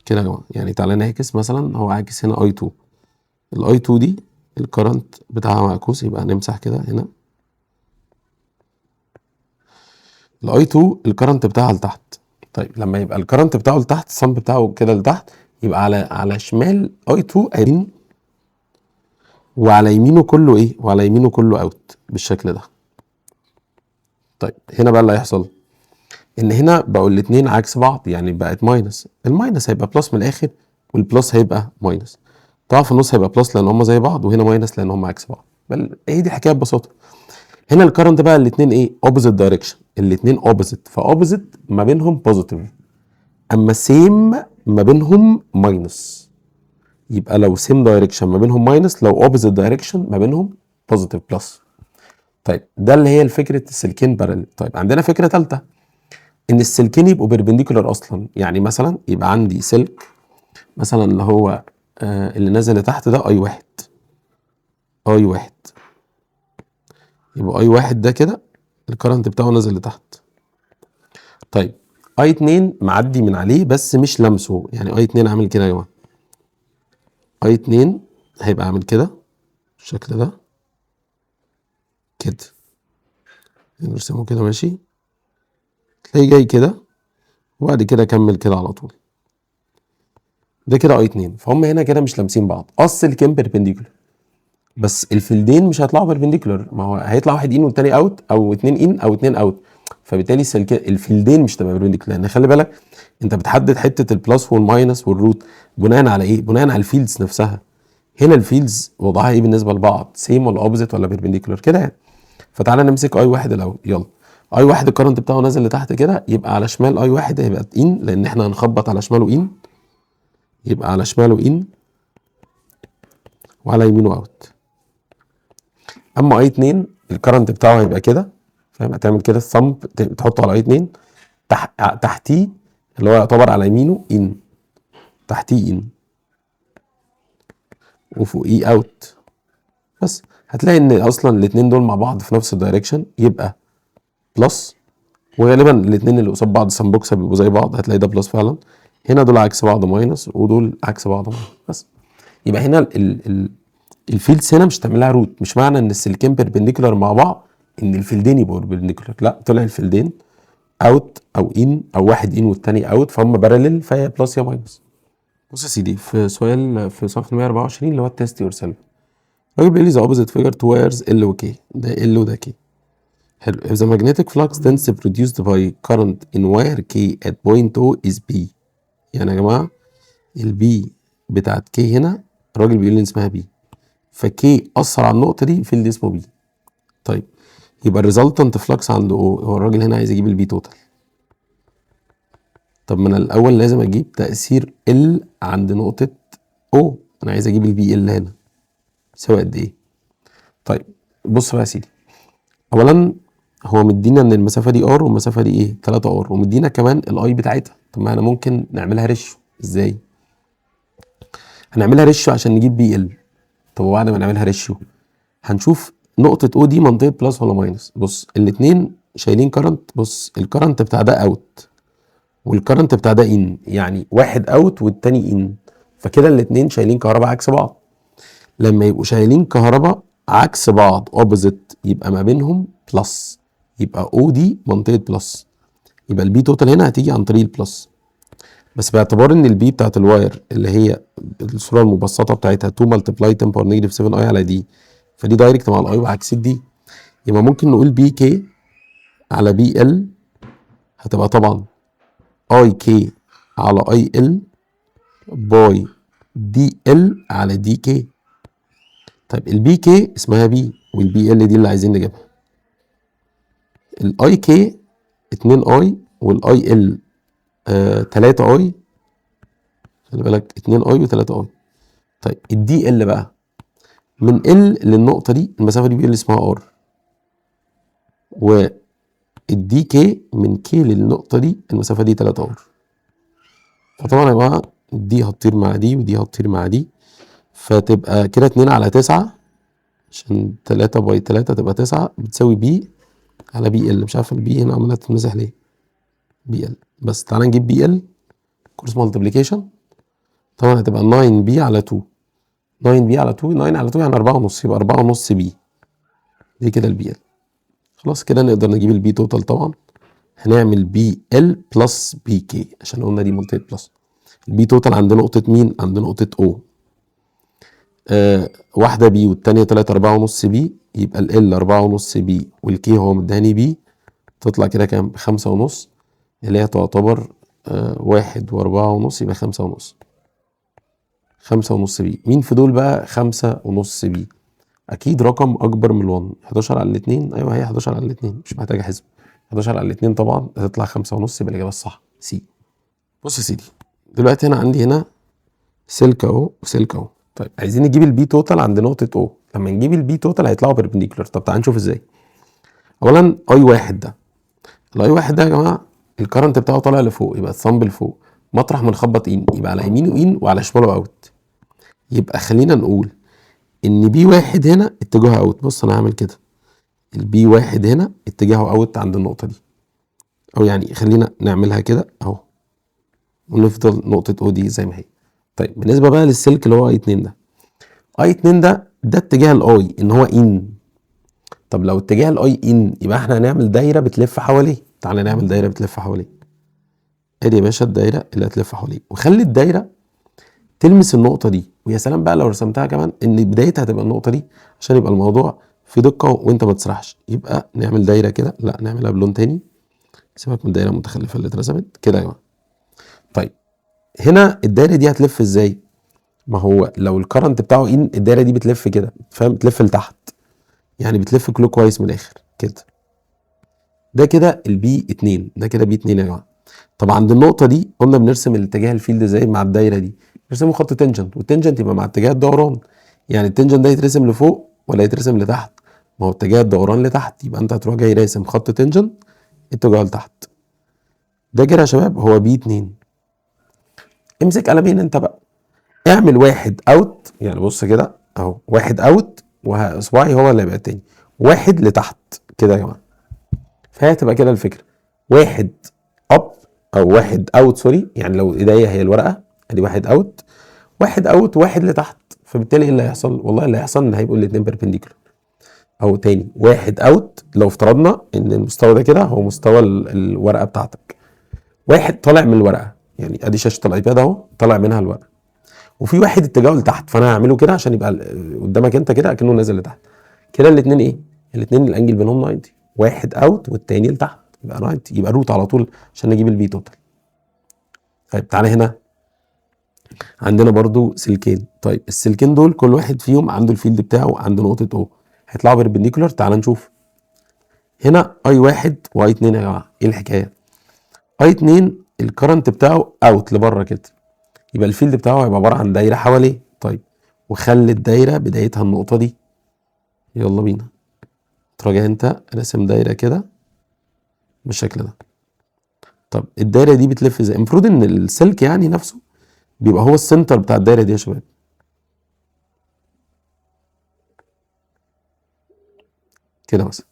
كده يا جماعه. يعني تعالى نعكس، مثلا هو عاكس هنا اي 2، الاي 2 دي الكرنت بتاعها معكوس، يبقى نمسح كده هنا الاي 2 الكرنت بتاعها لتحت. طيب لما يبقى الكرنت بتاعه لتحت، الصمب بتاعه كده لتحت، يبقى على شمال اي 2 قايمين، وعلى يمينه كله ايه؟ وعلى يمينه كله اوت بالشكل ده. طيب هنا بقى اللي هيحصل ان هنا بقوا الاتنين عكس بعض، يعني بقت ماينس. الماينس هيبقى بلس من الاخر، والبلس هيبقى ماينس. طبعا في النص هيبقى بلس لان هم زي بعض، وهنا ماينس لان هم عكس بعض. بل هي دي الحكايه ببساطه. هنا الكرنت بقى الاتنين ايه؟ اوبوزيت دايركشن. الاتنين اوبوزيت، فاوبوزيت ما بينهم بوزيتيف، اما سيم ما بينهم ماينس. يبقى لو سيم دايركشن ما بينهم ماينس، لو اوبوزيت دايركشن ما بينهم بوزيتيف بلس. طيب ده اللي هي الفكره السلكين بارل. طيب عندنا فكره ثالثه، ان السلكين يبقوا بيربنديكولار اصلا. يعني مثلا يبقى عندي سلك مثلا اللي هو اللي نازل لتحت ده اي واحد، اي واحد، يبقى اي واحد ده كده الكرنت بتاعه نازل لتحت. طيب اي 2 معدي من عليه بس مش لمسه، يعني اي 2 عامل كده يا جماعه. اي 2 هيبقى عامل كده بالشكل ده كده، نرسمه كده ماشي. تلاقيه جاي كده وبعد كده كمل كده على طول. ده كده اي 2، فهم هنا كده مش لامسين بعض. السلكين بيربنديكولار بس الفيلدين مش هيطلعوا بيربنديكولار، ما هو هيطلع واحد ان والتاني اوت، او اتنين ان او اتنين اوت. فبالتالي الفيلدين مش هتبقى بيربنديكولار. لان خلي بالك انت بتحدد حته البلس والماينس والروت بناء على ايه؟ بناء على الفيلدز نفسها. هنا الفيلدز وضعها ايه بالنسبه لبعض؟ سيم ولا اوبزيت ولا بيربنديكولار كده يعني. فتعالى نمسك اي واحد الاول، يلا. اي واحد الكرنت بتاعه نازل لتحت كده، يبقى على شمال اي واحد هيبقى ان، لان احنا هنخبط على شماله ان، يبقى على شماله ان وعلى يمينه اوت. اما اي 2 الكرنت بتاعه هيبقى كده، فاهم؟ هتعمل كده الثمب تحطه على اي 2، تحتيه اللي هو يعتبر على يمينه ان، تحتيه ان، وفوقيه اوت. بس هتلاقي ان اصلا الاثنين دول مع بعض في نفس الدايركشن، يبقى بلس. وغالبا الاثنين اللي قصاد بعض سمبوكسه بيبقوا زي بعض، هتلاقي ده بلس فعلا. هنا دول عكس بعض ماينس، ودول عكس بعض ماينس. بس يبقى هنا الفيلدز هنا مش هتعملها روت. مش معنى ان السلكين بيربنديكولار مع بعض ان الفيلدين يبقوا بيربنديكولار، لا، طلع الفيلدين اوت او ان، او واحد ان والتاني اوت، فهم باراليل، فهي بلس يا ماينس. بص يا سيدي، في سؤال في صفحه 124 اللي هو التيست يور سيلف، الراجل بيقول لي ذا اوبوزيت فيجر تو وايرز ال وكي، ده ال وده كي. حلو. if the magnetic flux density produced by current in wire K at point O is B. يعني يا جماعة البي بتاعت كي هنا الراجل بيقول لي اسمها بي، فكي أثر على النقطة دي فيلد اسمه بي. طيب يبقى الريزلتنت فلكس عند او، هو الراجل هنا عايز يجيب البي توتال. طب ما انا الاول لازم اجيب تاثير ال عند نقطه او، انا عايز اجيب البي ال هنا يساوي قد ايه. طيب بص بقى يا سيدي، اولا هو مدينا ان المسافه دي ار والمسافه دي ايه 3 ار، ومدينا كمان الاي بتاعتها. طب ما انا ممكن نعملها ريشيو. ازاي هنعملها ريشيو عشان نجيب بي ال؟ طب وبعد ما نعملها ريشيو هنشوف نقطه او دي منطقه بلس ولا ماينس. بص الاثنين شايلين كرنت، بص الكرنت بتاع ده اوت والكرنت بتاع ده ان، يعني واحد اوت والتاني ان، فكده الاثنين شايلين كهرباء عكس بعض. لما يبقوا شايلين كهرباء عكس بعض اوبوزيت يبقى ما بينهم بلس، يبقى او دي منطقه بلس، يبقى البي توتال هنا هتيجي عن طريق البلس. بس باعتبار ان البي بتاعت الواير اللي هي الصوره المبسطه بتاعتها 2 ملتبلاي 10 باور نيجاتيف 7 اي على دي، فدي دايركت مع الاي وعكس الدي، يبقى ممكن نقول بي كي على بي ال هتبقى طبعا اي كي على اي ال باي دي ال على دي كي. طيب البي كي اسمها بي، والبي ال دي اللي عايزين نجيبها. الاي كي 2 اي والاي ال 3 اي، خلي بالك 2 اي و3 اي. طيب الدي ال بقى من ال للنقطه دي المسافه دي بي ال اسمها ار، والدي كي من كي للنقطه دي المسافه دي 3 ار. فطبعا يا جماعه دي هتطير مع دي ودي هتطير مع دي، فتبقى كده 2 على 9 عشان 3 باي 3 تبقى 9 بتساوي بي على بي ال. مش عارف البي هنا عماله تتمسح ليه، بي ال. بس تعالى نجيب بي ال كورس مالتيبليكيشن، طبعا هتبقى 9 بي على 2، 9 بي على 2، 9 على 2 يعني 4 ونص، يبقى 4 ونص بي، دي كده البي ال. خلاص كده نقدر نجيب البي توتال. طبعا هنعمل بي ال بلس بي كي عشان قلنا دي منطقه بلس. البي توتال عند نقطه مين؟ عند نقطه او. واحده بي والتانيه 3 4 ونص بي، يبقى ال 4 ونص بي والكي هو مداني بي، تطلع كده كام؟ بخمسة ونص، اللي هي تعتبر 1 و4 ونص، يبقى 5 ونص. 5 ونص بي، مين في دول بقى 5 ونص بي؟ اكيد رقم اكبر من ال1. 11 على الاتنين، ايوه هي 11 على الاتنين مش محتاجه حسب. 11 على الاتنين طبعا هتطلع 5 ونص، يبقى الاجابه الصح سي. بص يا سيدي، دلوقتي انا عندي هنا سلك اهو وسلك اهو. طيب عايزين نجيب البي توتال عند نقطه او. لما نجيب البي توتال هيطلعوا بيربنديكولار. طب تعال نشوف ازاي. اولا اي واحد ده، الاي واحد ده يا جماعه الكرنت بتاعه طالع لفوق، يبقى الثمب لفوق، مطرح ما نخبط ان يبقى على يمينه ان وعلى شماله اوت. يبقى خلينا نقول ان بي واحد هنا اتجاهه اوت. بص انا هعمل كده، البي واحد هنا اتجاهه اوت عند النقطه دي، او يعني خلينا نعملها كده اهو، ونفضل نقطه او دي زي ما هي. طيب بالنسبه بقى للسلك اللي هو اي 2 ده، اي 2 ده اتجاه الاي ان هو ان. طب لو اتجاه الاي ان يبقى احنا هنعمل دايره بتلف حواليه. تعالى نعمل دايره بتلف حواليه. ادي يا باشا الدايره اللي هتلف حواليه، وخلي الدايره تلمس النقطه دي. ويا سلام بقى لو رسمتها كمان ان بدايتها هتبقى النقطه دي عشان يبقى الموضوع في دقه وانت ما تسرحش. يبقى نعمل دايره كده، لا نعملها بلون تاني، سيبك من الدايره المتخلفه اللي اترسمت كده يا جماعه. طيب هنا الدايره دي هتلف ازاي؟ ما هو لو الكرنت بتاعه ان الدايره دي بتلف كده، فاهم؟ بتلف لتحت، يعني بتلف كلوك وايز من الاخر كده. ده كده البي 2، ده كده بي 2 يا جماعه. طب عند النقطه دي قلنا بنرسم الاتجاه الفيلد زي مع الدايره دي، نرسمه خط تنجنت، والتنجنت يبقى مع اتجاه الدوران. يعني التنجنت ده يترسم لفوق ولا يترسم لتحت؟ ما هو اتجاه الدوران لتحت، يبقى انت هتروح جاي راسم خط تنجنت اتجاه لتحت. ده كده يا شباب هو بي 2. امسك قلمين انت بقى، اعمل واحد اوت، يعني بص كده اهو، واحد اوت واصبعي هو اللي هيبقى التاني، واحد لتحت كده يا جماعه. فهي هتبقى كده الفكره، واحد اب او واحد اوت سوري، يعني لو ايديا هي الورقه ادي واحد اوت، واحد اوت واحد لتحت. فبالتالي ايه اللي هيحصل؟ والله اللي هيحصل ان هيبقوا الاثنين بيربنديكولار. او تاني واحد اوت لو افترضنا ان المستوى ده كده هو مستوى الورقه بتاعتك، واحد طالع من الورقه، يعني ادي شاشه الايباد اهو طالع منها الورقه، وفي واحد اتجاهه لتحت، فانا هعمله كده عشان يبقى قدامك انت كده اكنه نازل لتحت. كده الاثنين ايه؟ الاثنين الانجل بينهم 90، واحد اوت والتاني لتحت يبقى 90، يبقى روت على طول عشان نجيب البي توتال. طيب تعالى هنا عندنا برضو سلكين. طيب السلكين دول كل واحد فيهم عنده الفيلد بتاعه عند نقطه او، هيطلعوا بيربنديكولار. تعالى نشوف. هنا اي 1 واي 2 يا جماعه، ايه الحكايه؟ اي 2 الكرنت بتاعه اوت لبره كده، يبقى الفيلد بتاعه هيبقى عباره عن دايره حواليه. طيب وخلي الدايره بدايتها النقطه دي، يلا بينا تراجع انت رسم دايره كده بالشكل ده. طب الدايره دي بتلف ازاي؟ المفروض ان السلك يعني نفسه بيبقى هو السنتر بتاع الدايره دي يا شباب كده مثلا.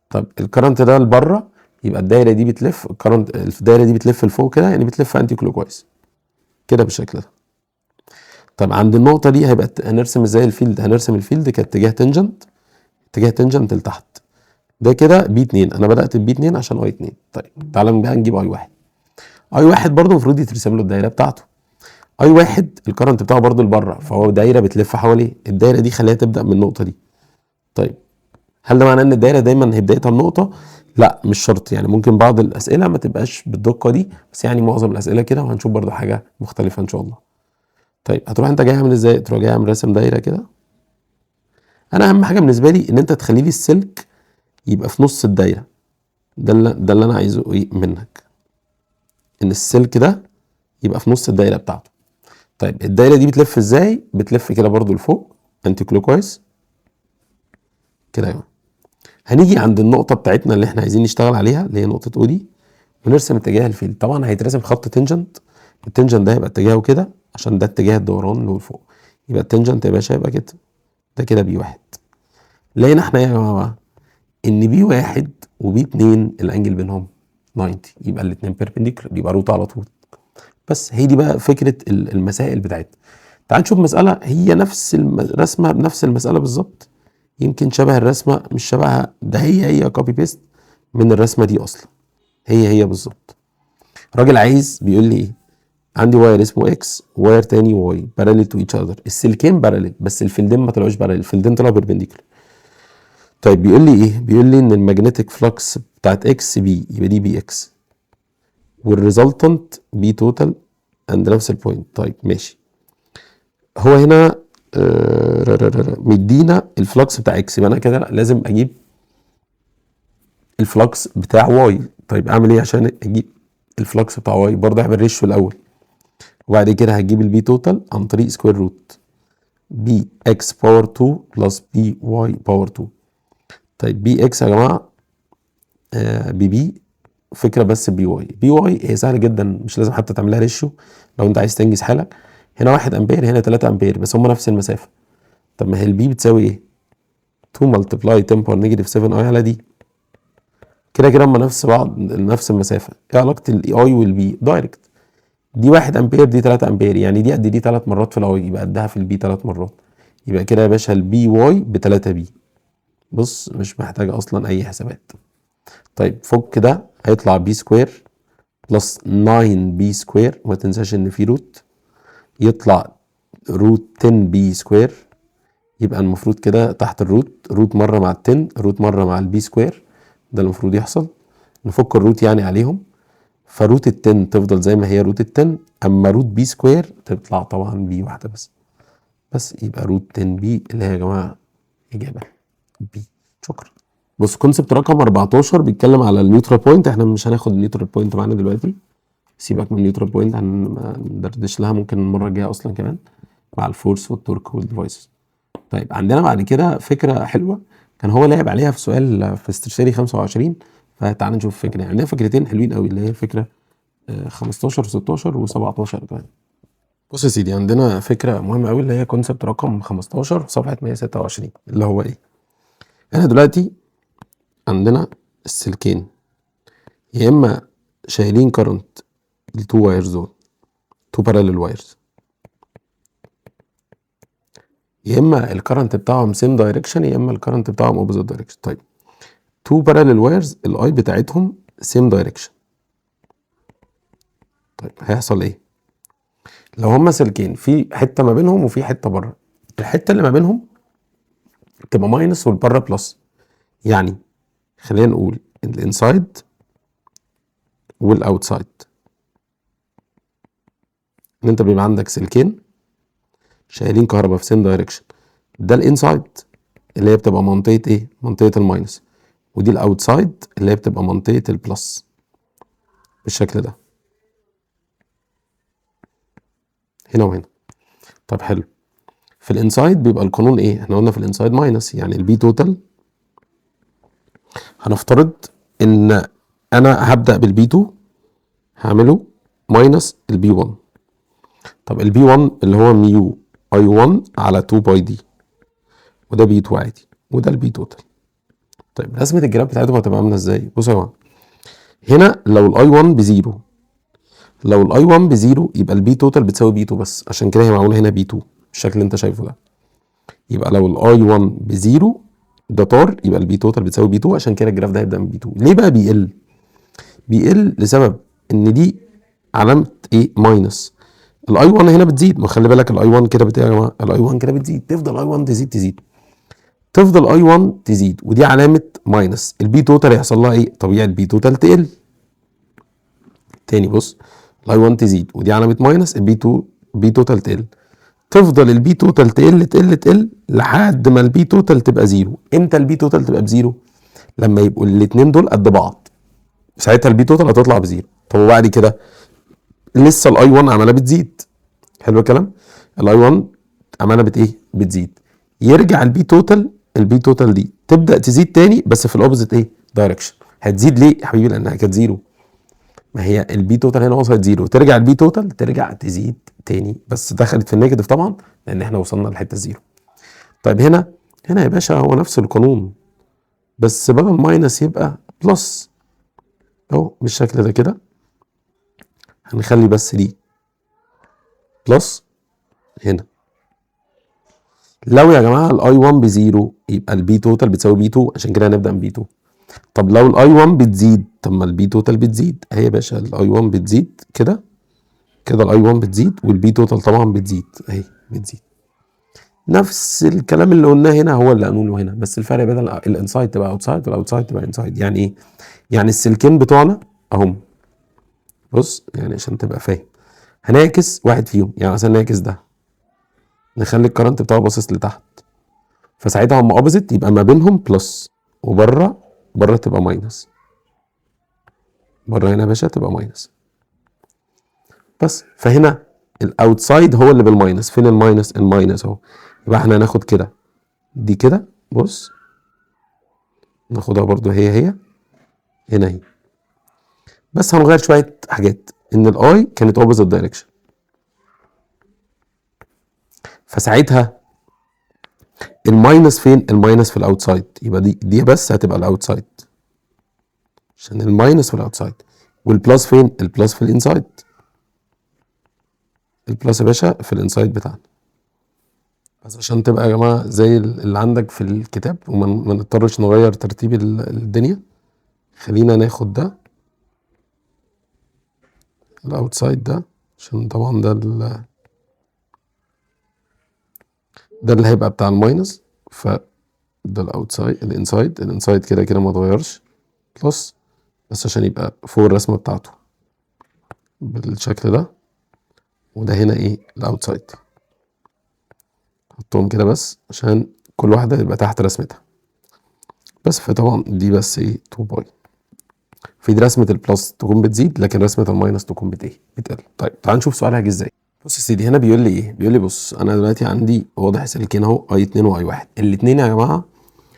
طب الكرنت ده لبره، يبقى الدايره دي بتلف، الدايره دي بتلف لفوق كده، يعني بتلف انتي كلوكوايز كده بالشكل ده. طب عند النقطه دي هيبقى هنرسم ازاي الفيلد؟ هنرسم الفيلد كاتجاه تنجنت، اتجاه تنجنت لتحت. ده كده بي 2، انا بدات ببي 2 عشان اي 2. طيب تعالى بقى نجيب اي 1. اي 1 برضه المفروض يترسم له الدايره بتاعته. اي 1 الكرنت بتاعه برضه لبره، فهو دايره بتلف حواليه. الدايره دي خليها تبدا من النقطه دي. طيب هل ده معناه ان الدايره دايما هي بدايتها النقطه؟ لا مش شرط، يعني ممكن بعض الاسئله ما تبقاش بالدقه دي، بس يعني معظم الاسئله كده، وهنشوف برضه حاجه مختلفه ان شاء الله. طيب هتروح انت جاي عامل ازاي؟ تروح جاي عامل راسم دايره كده. انا اهم حاجه بالنسبه لي ان انت تخلي لي السلك يبقى في نص الدايره. ده اللي انا عايزه ايه منك، ان السلك ده يبقى في نص الدايره بتاعته. طيب الدايره دي بتلف ازاي؟ بتلف كده برضو لفوق انتي كلوكوايز كده اهو. هنيجي عند النقطه بتاعتنا اللي احنا عايزين نشتغل عليها، اللي هي نقطه او دي، ونرسم اتجاه الفيلد. طبعا هيترسم خط تنجنت، التنجنت ده هيبقى اتجاهه كده عشان ده اتجاه الدوران اللي هو لفوق. يبقى التنجنت يا باشا هيبقى كده، ده كده بي 1. لقينا احنا ايه يا جماعه؟ ان بي 1 وبي 2 الانجل بينهم 90، يبقى الاثنين بيربنديكولار، يبقى روت على طول. بس هي دي بقى فكره المسائل بتاعتنا. تعال نشوف مساله هي نفس الرسمه بنفس المساله بالظبط، يمكن شبه الرسمه مش شبهها، ده هي كوبي بيست من الرسمه دي اصلا، هي بالظبط. راجل عايز بيقول لي ايه؟ عندي واير اسمه اكس، واير تاني واي باراليل تو ايتش اذر، السلكين باراليل بس الفيلدين ما طلعوش باراليل، الفيلدين طلعوا بيربنديكولار. طيب بيقول لي ايه؟ بيقول لي ان الماجنتيك فلكس بتاعت اكس بي، يبقى دي بي اكس، والريزلتنت بي توتال عند نفس البوينت. طيب ماشي، هو هنا مدينا الفلكس بتاع اكس، يبقى انا كده لازم اجيب الفلكس بتاع واي. طيب اعمل ايه عشان اجيب الفلكس بتاع واي؟ برضه اعمل ريشيو الاول، وبعد كده هتجيب البي توتال عن طريق سكوير روت بي اكس باور 2 بلس بي واي باور 2. طيب بي اكس يا جماعه بي فكره، بس بي واي هي سهله جدا، مش لازم حتى تعملها ريشيو لو انت عايز تنجز حالك. هنا 1 امبير، هنا 3 امبير، بس هم نفس المسافه. طب ما هي البي بتساوي ايه؟ 2 ملتبلاي 10 باور نيجاتيف 7 اي على دي، كده كده هم نفس بعض، نفس المسافه. ايه علاقه الاي والبي؟ دايركت، دي 1 امبير دي 3 امبير، يعني دي قد دي 3 مرات في الاي، يبقى قدها في البي 3 مرات. يبقى كده يا باشا البي واي ب 3 بي. بص مش محتاجه اصلا اي حسابات. طيب فك ده هيطلع بي سكوير بلس 9 بي سكوير، وما تنساش ان في روت، يطلع روت 10 بي سكوير. يبقى المفروض كده تحت الروت، روت مره مع ال 10، روت مره مع البي سكوير، ده المفروض يحصل. نفك الروت يعني عليهم، فروت ال 10 تفضل زي ما هي روت ال 10، اما روت بي سكوير تطلع طبعا بي واحده بس يبقى روت 10 بي اللي هي يا جماعه اجابه بي. شكرا. بص كونسبت رقم 14 بيتكلم على النيوترال بوينت، احنا مش هناخد النيوترال بوينت معانا دلوقتي، سيبك من النيوترال بوينت، هندردش لها ممكن المره الجايه اصلا كمان مع الفورس والتورك والديفايسز. طيب عندنا بعد كده فكره حلوه كان هو لعب عليها في سؤال في استشاري 25، فتعال نشوف فكره. يعني عندنا فكرتين حلوين قوي، اللي هي فكره 15 و16 و17 كمان. بص يا سيدي، عندنا فكره مهمه قوي اللي هي كونسبت رقم 15 صفحه 126، اللي هو ايه؟ احنا دلوقتي عندنا السلكين، يا اما شايلين كارنت التو وايرز دول، تو باراليل وايرز، يا اما الكرنت بتاعهم سيم دايركشن، يا اما الكرنت بتاعهم اوبوزيت دايركشن. طيب تو باراليل وايرز الاي بتاعتهم سيم دايركشن، طيب هيحصل ايه؟ لو هما سلكين في حته ما بينهم وفي حته بره، الحته اللي ما بينهم تبقى ماينس والبره بلس. يعني خلينا نقول الانسايد والاوتسايد، ان انت بيبقى عندك سلكين شايلين كهرباء في سيم دايركشن، ده الانسايد اللي هي بتبقى منطقه ايه؟ منطقه الماينس. ودي الاوتسايد اللي هي بتبقى منطقه البلس بالشكل ده هنا وهنا. طب حلو. في الانسايد بيبقى القانون ايه؟ احنا قلنا في الانسايد ماينس، يعني البي توتال هنفترض ان انا هبدا بالبي 2 هعمله ماينس البي 1. طب البي 1 اللي هو ميو اي 1 على 2 باي دي، وده بي 2 عادي، وده البي توتال. طيب رسمه الجراف بتاعتهم هتبقى عامله ازاي؟ بصوا يا جماعه، هنا لو الاي 1 بزيرو، لو الاي 1 بزيرو يبقى البي توتال بتساوي بي 2 بس، عشان كده هي معموله هنا بي 2 بالشكل اللي انت شايفه ده. يبقى لو الاي 1 بزيرو ده طار، يبقى البي توتال بتساوي بي 2، عشان كده الجراف ده هيبدا من بي 2. ليه بقى بيقل؟ بيقل لسبب ان دي علامه ايه؟ ماينس. الاي 1 هنا بتزيد، ما خلي بالك الاي 1 كده يا جماعه، الاي 1 كده بتزيد، تفضل اي 1 تزيد تزيد، تفضل اي 1 تزيد، ودي علامه ماينس. البي توتال هيحصل لها ايه؟ طبيعي البي توتال تقل. تاني بص، الاي 1 تزيد ودي علامه ماينس، البي 2 بي توتال تقل، تفضل البي توتال تقل تقل تقل لحد ما البي توتال تبقى زيرو. امتى البي توتال تبقى بزيرو؟ لما يبقوا الاثنين دول قد بعض، ساعتها البي توتال هتطلع بزيرو. طب وبعد كده لسه الاي 1 عماله بتزيد. حلو الكلام. الاي 1 عماله ايه؟ بتزيد. يرجع البي توتال، البي توتال دي تبدا تزيد تاني بس في الاوبوزيت ايه؟ دايركشن. هتزيد ليه يا حبيبي؟ لانها كانت زيرو. ما هي البي توتال هنا وصلت زيرو، ترجع البي توتال ترجع تزيد تاني، بس دخلت في النيجاتيف طبعا لان احنا وصلنا للحته الزيرو. طيب هنا يا باشا هو نفس القانون، بس بدل ماينس يبقى بلس اهو بالشكل ده كده. هنخلي بس دي بلس هنا. لو يا جماعه الاي 1 بزيرو يبقى البي توتال بتساوي بي 2، عشان كده هنبدا من بي 2. طب لو الاي 1 بتزيد، طب ما البي توتال بتزيد اهي يا باشا، الاي 1 بتزيد كده كده، الاي 1 بتزيد والبي توتال طبعا بتزيد اهي بتزيد. نفس الكلام اللي قلناه هنا هو اللي هنقوله هنا، بس الفرق بدل الانسايد تبقى اوتسايد والاوتسايد تبقى انسايد. يعني ايه؟ يعني السلكين بتوعنا اهم. بص يعني عشان تبقى فاهم، هنعكس واحد فيهم، يعني مثلا نعكس ده، نخلي الكرنت بتاعه باصص لتحت، فساعتها هم اوبوزيت، يبقى ما بينهم بلس، وبره تبقى ماينس. بره هنا يا باشا تبقى ماينس. بس فهنا الاوتسايد هو اللي بالماينس. فين الماينس؟ الماينس اهو. يبقى احنا هناخد كده دي كده، بص ناخدها برضو هي هنا اهي، بس هنغير شويه حاجات، ان الاي كانت اوبوزيت دايركشن، فساعتها الماينس فين؟ الماينس في الاوتسايد، يبقى دي بس هتبقى الاوتسايد، عشان الماينس في الاوتسايد. والبلس فين؟ البلس في الانسايد. البلس يا باشا في الانسايد بتاعنا. بس عشان تبقى يا جماعه زي اللي عندك في الكتاب وما نضطرش نغير ترتيب الدنيا، خلينا ناخد ده الاوتسايد ده، عشان طبعا ده اللي هيبقى بتاع الماينس، فده الاوتسايد. الانسايد كده كده ما اتغيرش بلس، بس عشان يبقى فوق الرسمه بتاعته بالشكل ده. وده هنا ايه؟ الاوتسايد. حطهم كده بس عشان كل واحده يبقى تحت رسمتها. بس فطبعا دي بس ايه؟ 2 باي. في دي رسمه البلس تكون بتزيد، لكن رسمه الماينس تكون بتقل. طيب تعال نشوف سؤال هيجي ازاي. بص يا سيدي، هنا بيقول لي ايه؟ بيقول لي بص انا دلوقتي عندي واضح سلكين اهو، اي 2 واي 1، الاثنين يا جماعه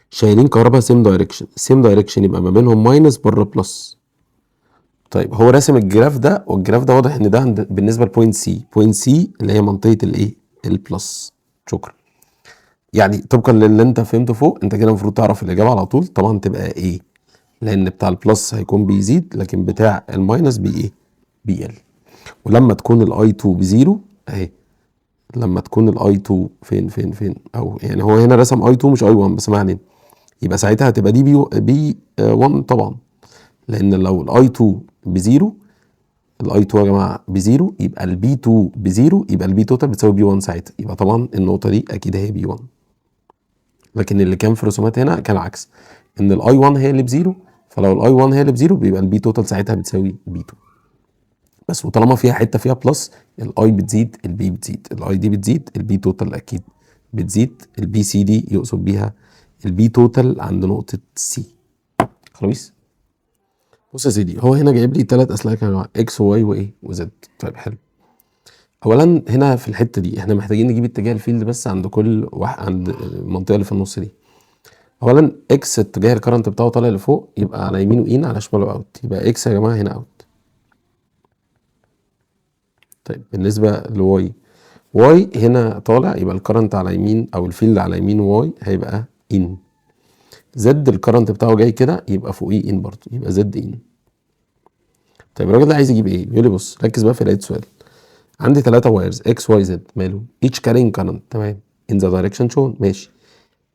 شايلين كهرباء سيم دايركشن. سيم دايركشن يبقى ما بينهم ماينس بره بلس. طيب هو راسم الجراف ده، والجراف ده واضح ان ده بالنسبه لبوينت سي، بوينت سي اللي هي منطقه الايه؟ البلس. شكرا. يعني طبقا للي انت فهمته فوق، انت كده المفروض تعرف الاجابه على طول طبعا تبقى ايه، لان بتاع البلس هيكون بيزيد لكن بتاع الماينس ايه؟ بيقل. ولما تكون الاي 2 بزيرو اهي، لما تكون الاي 2 فين او يعني هو هنا رسم اي 2 مش اي 1، بس ما علينا، يبقى ساعتها هتبقى دي بي 1 طبعا، لان لو الاي 2 بزيرو، الاي 2 يا جماعه بزيرو، يبقى البي 2 بزيرو، يبقى البي توتال بتساوي بي 1 ساعتها، يبقى طبعا النقطه دي اكيد هي بي 1. لكن اللي كان في الرسومات هنا كان العكس، ان الاي 1 هي اللي بزيرو، فلو الاي 1 هي اللي بزيرو بيبقى البي توتال ساعتها بتساوي بي 2 بس. وطالما فيها حته فيها بلس، الاي بتزيد البي بتزيد، الاي دي بتزيد البي توتال اكيد بتزيد. البي سي دي يقصد بيها البي توتال عند نقطه سي. خلاص. بص يا سيدي، هو هنا جايب لي 3 اسلاك يا جماعه، اكس وواي وايه وزد. طيب حلو. اولا هنا في الحته دي احنا محتاجين نجيب اتجاه الفيلد بس عند كل واحد، عند المنطقه اللي في النص دي. اولا اكس اتجاه الكرنت بتاعه طالع لفوق، يبقى على يمينه ان، على شماله اوت، يبقى اكس يا جماعه هنا اوت. طيب بالنسبه لواي، واي هنا طالع، يبقى الكرنت على يمين او الفيلد على يمين واي هيبقى ان. زد الكرنت بتاعه جاي كده، يبقى فوقيه ان برضه، يبقى زد ان. طيب الراجل ده عايز يجيب ايه؟ بيقول لي بص ركز بقى في لقيت سؤال. عندي 3 وايرز اكس واي زد، ماله؟ each carrying current، تمام، in the direction shown، ماشي.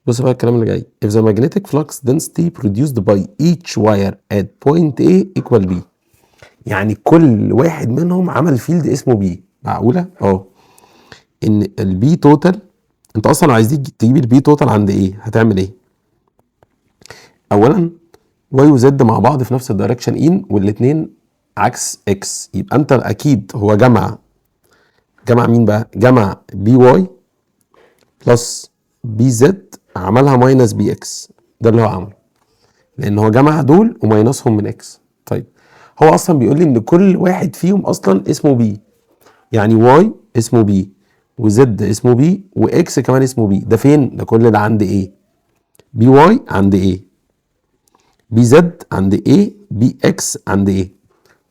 بص بقى الكلام اللي جاي. if the magnetic flux density produced by each wire at point A equal B، يعني كل واحد منهم عمل فيلد اسمه بي. معقوله؟ ان البي توتال، انت اصلا لو عايز تجيب البي توتال عند ايه هتعمل ايه؟ اولا واي وزد مع بعض في نفس الدايركشن ان، والاثنين عكس اكس، يبقى انت اكيد هو جمع مين بقى؟ جمع بي واي بلس بي زد، عملها ماينس بي اكس. ده اللي هو عمله، لان هو جمع دول وماينسهم من اكس. طيب هو اصلا بيقول لي ان كل واحد فيهم اصلا اسمه بي، يعني واي اسمه بي، وزد اسمه بي، واكس كمان اسمه بي. ده فين؟ ده كل ده عند ايه؟ بي واي عند ايه، بي زد عند ايه، بي اكس عند ايه.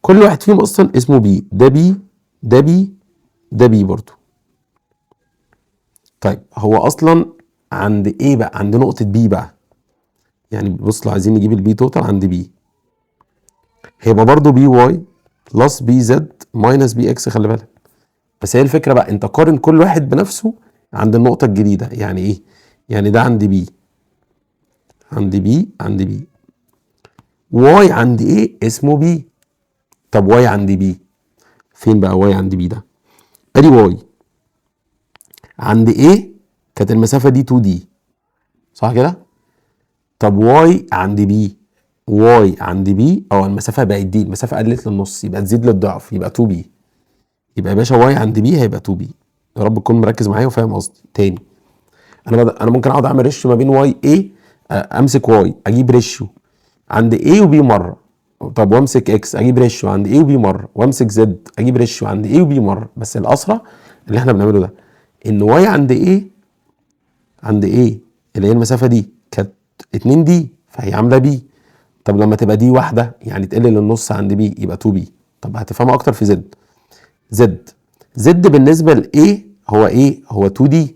كل واحد فيهم اصلا اسمه بي. ده بي، ده بي، ده بي برضو. طيب هو اصلا عند ايه بقى؟ عند نقطة بي بقى. يعني بص لو عايزين نجيب البي توتال عند بي، هيبقى برضو بي واي بلس بي زد ماينس بي اكس، خلي بالك. بس هي الفكرة بقى، انت قارن كل واحد بنفسه عند النقطة الجديدة. يعني ايه؟ يعني ده عند بي، عند بي، عند بي. واي عند ايه؟ اسمه بي. طب واي عند بي فين بقى؟ واي عند بي ده، ادي واي عند ايه، كانت المسافة دي 2 دي، صح كده؟ طب واي عند بي، واي عند بي المسافة بقت دي، المسافة قلت للنص، يبقى تزيد للضعف، يبقى 2 بي. يبقى يا باشا واي عند بي هيبقى 2 بي. يا رب تكون مركز معايا وفاهم قصدي. تاني، انا ممكن اقعد اعمل ريشيو ما بين واي ايه، امسك واي اجيب ريشيو عند ايه وبي مره. طب وامسك اكس اجيب ريشيو عند ايه وبي مره، وامسك زد اجيب ريشيو عند ايه وبي مره. بس الاسرع اللي احنا بنعمله ده، ان واي عند ايه، عند ايه اللي هي المسافه دي كانت 2 دي، فهي عامله بي. طب لما تبقى دي واحده، يعني تقل للنص عند بي، يبقى 2 بي. طب هتفهمها اكتر في زد. زد، زد بالنسبه لايه هو ايه؟ هو 2 دي،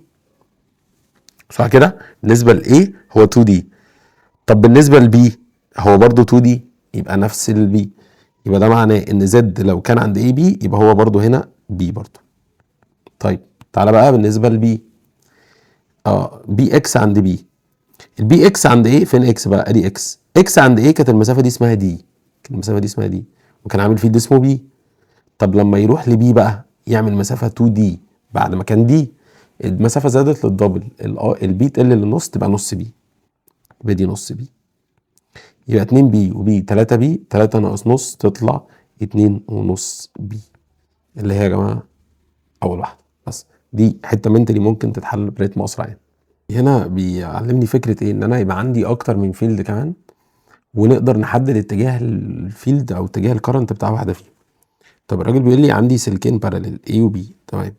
صح كده؟ بالنسبه لايه هو 2 دي. طب بالنسبه لبي هو برضو 2 دي، يبقى نفس البي. يبقى ده معناه ان زد لو كان عند اي بي، يبقى هو برضو هنا بي برضو. طيب تعالى بقى بالنسبه لبي، بي اكس عند بي. البي اكس عند ايه؟ فين اكس بقى؟ ادي اكس. اكس عند ايه؟ كانت المسافه دي اسمها دي، كانت المسافه دي اسمها دي، وكان عامل فيلد اسمه بي. طب لما يروح لبي بقى يعمل مسافه 2 دي بعد ما كان دي، المسافه زادت للدبل، البي تقل للنص تبقى نص بي، يبقى دي نص بي. يبقى 2 بي وبي 3 بي، 3 ناقص نص تطلع 2 ونص بي، اللي هي يا جماعه اول واحده. بس دي حته منتلي ممكن تتحل بريتم اسرع يعني. هنا بيعلمني فكره ايه، ان انا يبقى عندي اكتر من فيلد كمان، ونقدر نحدد اتجاه الفيلد او اتجاه الكرنت بتاع واحده فيهم. طب الراجل بيقول لي عندي سلكين باراليل A و B، تمام،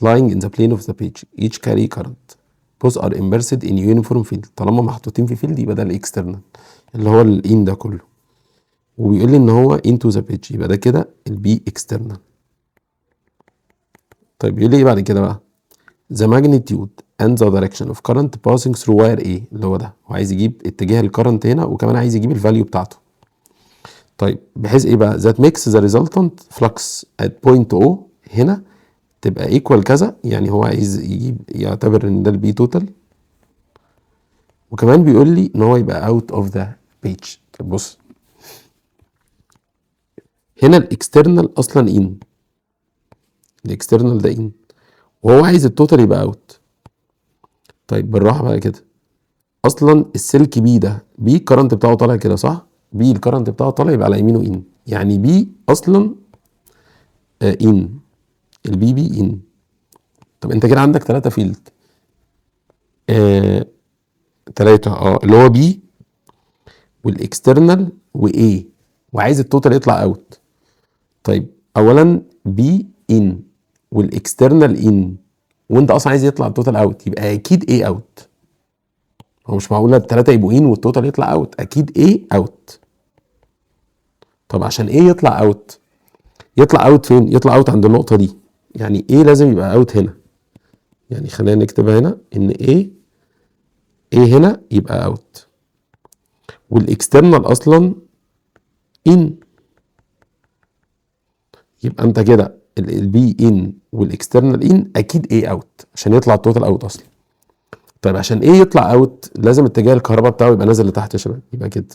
lying in the plane of the page each carry current both are immersed in uniform field. طالما محطوطين في فيلد يبقى ده الاكسترنال اللي هو الان ده كله. وبيقول لي ان هو into the page، يبقى ده كده البي اكسترنال. طيب بيقول لي ايه بعد كده بقى؟ the magnitude and the direction of current passing through wire A، اللي هو ده، وعايز يجيب اتجاه الكرنت هنا، وكمان عايز يجيب الفاليو بتاعته. طيب بحيث ايه بقى؟ that makes the resultant flux at point O هنا تبقى equal كذا، يعني هو عايز يجيب يعتبر ان ده البي توتال. وكمان بيقول لي ان هو يبقى out of the page. طب بص، هنا الاكسترنال اصلا ان، الاكسترنال ده ان، وهو عايز التوتال يبقى اوت. طيب بالراحه بقى كده، اصلا السلك بي ده، بي الكرنت بتاعه طالع كده صح؟ بي الكرنت بتاعه طالع، يبقى على يمينه ان، يعني بي اصلا ان، البي بي ان. طب انت كده عندك 3 فيلد، آه 3 اللي هو بي والاكسترنال وايه، وعايز التوتال يطلع اوت. طيب اولا بي ان والاكسترنال ان، وانت اصلا عايز يطلع التوتال اوت، يبقى اكيد ايه اوت. هو مش معقوله الثلاثه يبقوا ان والتوتال يطلع اوت، اكيد ايه اوت. طب عشان ايه يطلع اوت، يطلع اوت فين؟ يطلع اوت عند النقطه دي. يعني ايه لازم يبقى اوت هنا، يعني خلينا نكتبها هنا ان ايه هنا يبقى اوت، والاكسترنال اصلا ان. يبقى انت كده البي ان والاكسترنال ان اكيد ايه اوت عشان يطلع التوتال اوت اصلا. طيب عشان ايه يطلع اوت لازم اتجاه الكهرباء بتاعه يبقى نازل لتحت يا شباب، يبقى كده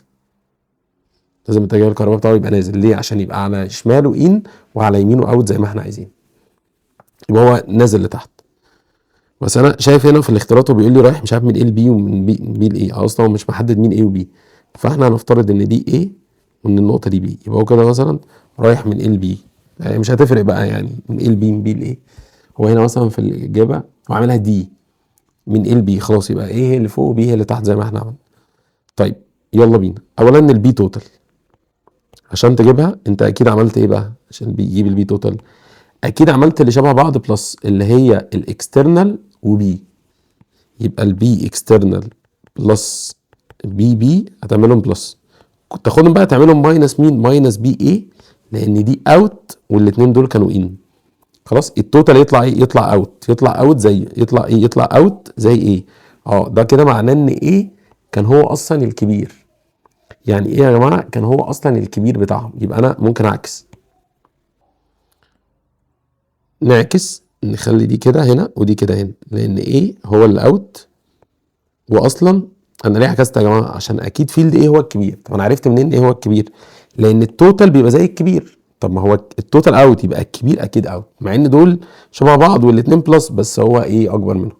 لازم اتجاه الكهرباء بتاعه يبقى نازل. ليه؟ عشان يبقى على شماله ان وعلى يمينه اوت زي ما احنا عايزين، يبقى هو نازل لتحت. بس انا شايف هنا في الاختيارات هو بيقول لي رايح مش عارف من ايه لبي ومن بي لايه، اصلا هو مش محدد مين ايه وبي. فاحنا هنفترض ان دي ايه وان النقطه دي بي، يبقى هو كده مثلا رايح من ايه لبي، يعني مش هتفرق بقى يعني من ايه لبي من بي لايه. هو هنا مثلا في الاجابه هو عاملها دي من ايه لبي، خلاص يبقى ايه هي اللي فوق وبي هي اللي تحت زي ما احنا عملنا. طيب يلا بينا. اولا البي توتال عشان تجيبها انت اكيد عملت ايه بقى عشان بيجيب البي توتال؟ اكيد عملت اللي شبه بعض بلس اللي هي الاكسترنال وبي، يبقى البي اكسترنال بلس بي هتعملهم بلس، كنت تاخدهم بقى تعملهم ماينس مين؟ ماينس بي ايه، لان دي اوت والاثنين دول كانوا ان. خلاص التوتال يطلع ايه؟ يطلع اوت. يطلع اوت زي يطلع ايه؟ يطلع اوت زي ايه؟ ده كده معناه ان ايه كان هو اصلا الكبير. يعني ايه يا جماعه؟ كان هو اصلا الكبير بتاعهم. يبقى انا ممكن اعكس، نعكس نخلي دي كده هنا ودي كده هنا، لان ايه هو اللي اوت. واصلا انا ليه عكست يا جماعه؟ عشان اكيد فيلد ايه هو الكبير. طب انا عرفت منين ايه هو الكبير؟ لان التوتال بيبقى زي الكبير. طب ما هو التوتال اوت يبقى الكبير اكيد اوت، مع ان دول شبه بعض والاثنين بلس بس هو ايه اكبر منهم.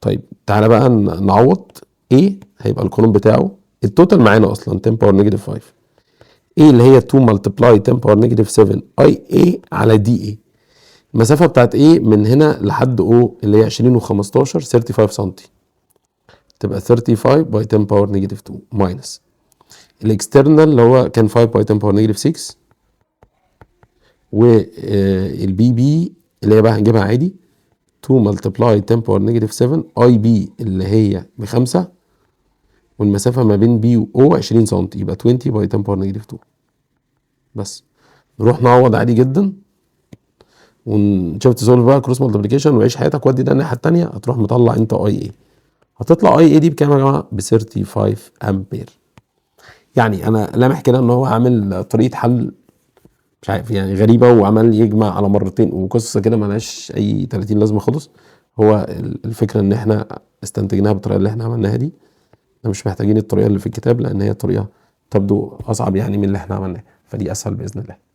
طيب تعالى بقى نعوض. ايه هيبقى القانون بتاعه؟ التوتال معانا اصلا 10 باور نيجاتيف 5، ايه اللي هي 2 ملتبلاي 10 باور نيجاتيف 7 اي ايه على دي ايه. المسافه بتاعت ايه من هنا لحد او اللي هي 20 و15 35 سم، تبقى 35 باي 10 باور نيجاتيف 2 ماينس الاكسترنال اللي هو كان 5 باي 10 باور نيجاتيف 6، والبي بي اللي هي بقى هنجيبها عادي 2 ملتبلاي 10 باور نيجاتيف 7 اي بي اللي هي بخمسة، والمسافه ما بين بي و او 20 سم، يبقى 20 باي 10 باور نيجاتيف 2. بس نروح نعوض عادي جدا ونشوف تسولف بقى كروس مالتيبليكيشن وعيش حياتك. ودي ده الناحيه الثانيه هتروح مطلع انت اي ايه. هتطلع اي ايه دي بكام يا جماعه؟ ب 35 امبير. يعني انا لامح كده ان هو عامل طريقه حل مش عارف يعني غريبه، وعمل يجمع على مرتين وقصه كده ملهاش اي 30 لازمه خالص. هو الفكره ان احنا استنتجناها بالطريقه اللي احنا عملناها دي، احنا مش محتاجين الطريقه اللي في الكتاب لان هي طريقه تبدو اصعب يعني من اللي احنا عملناه، فدي اسهل باذن الله.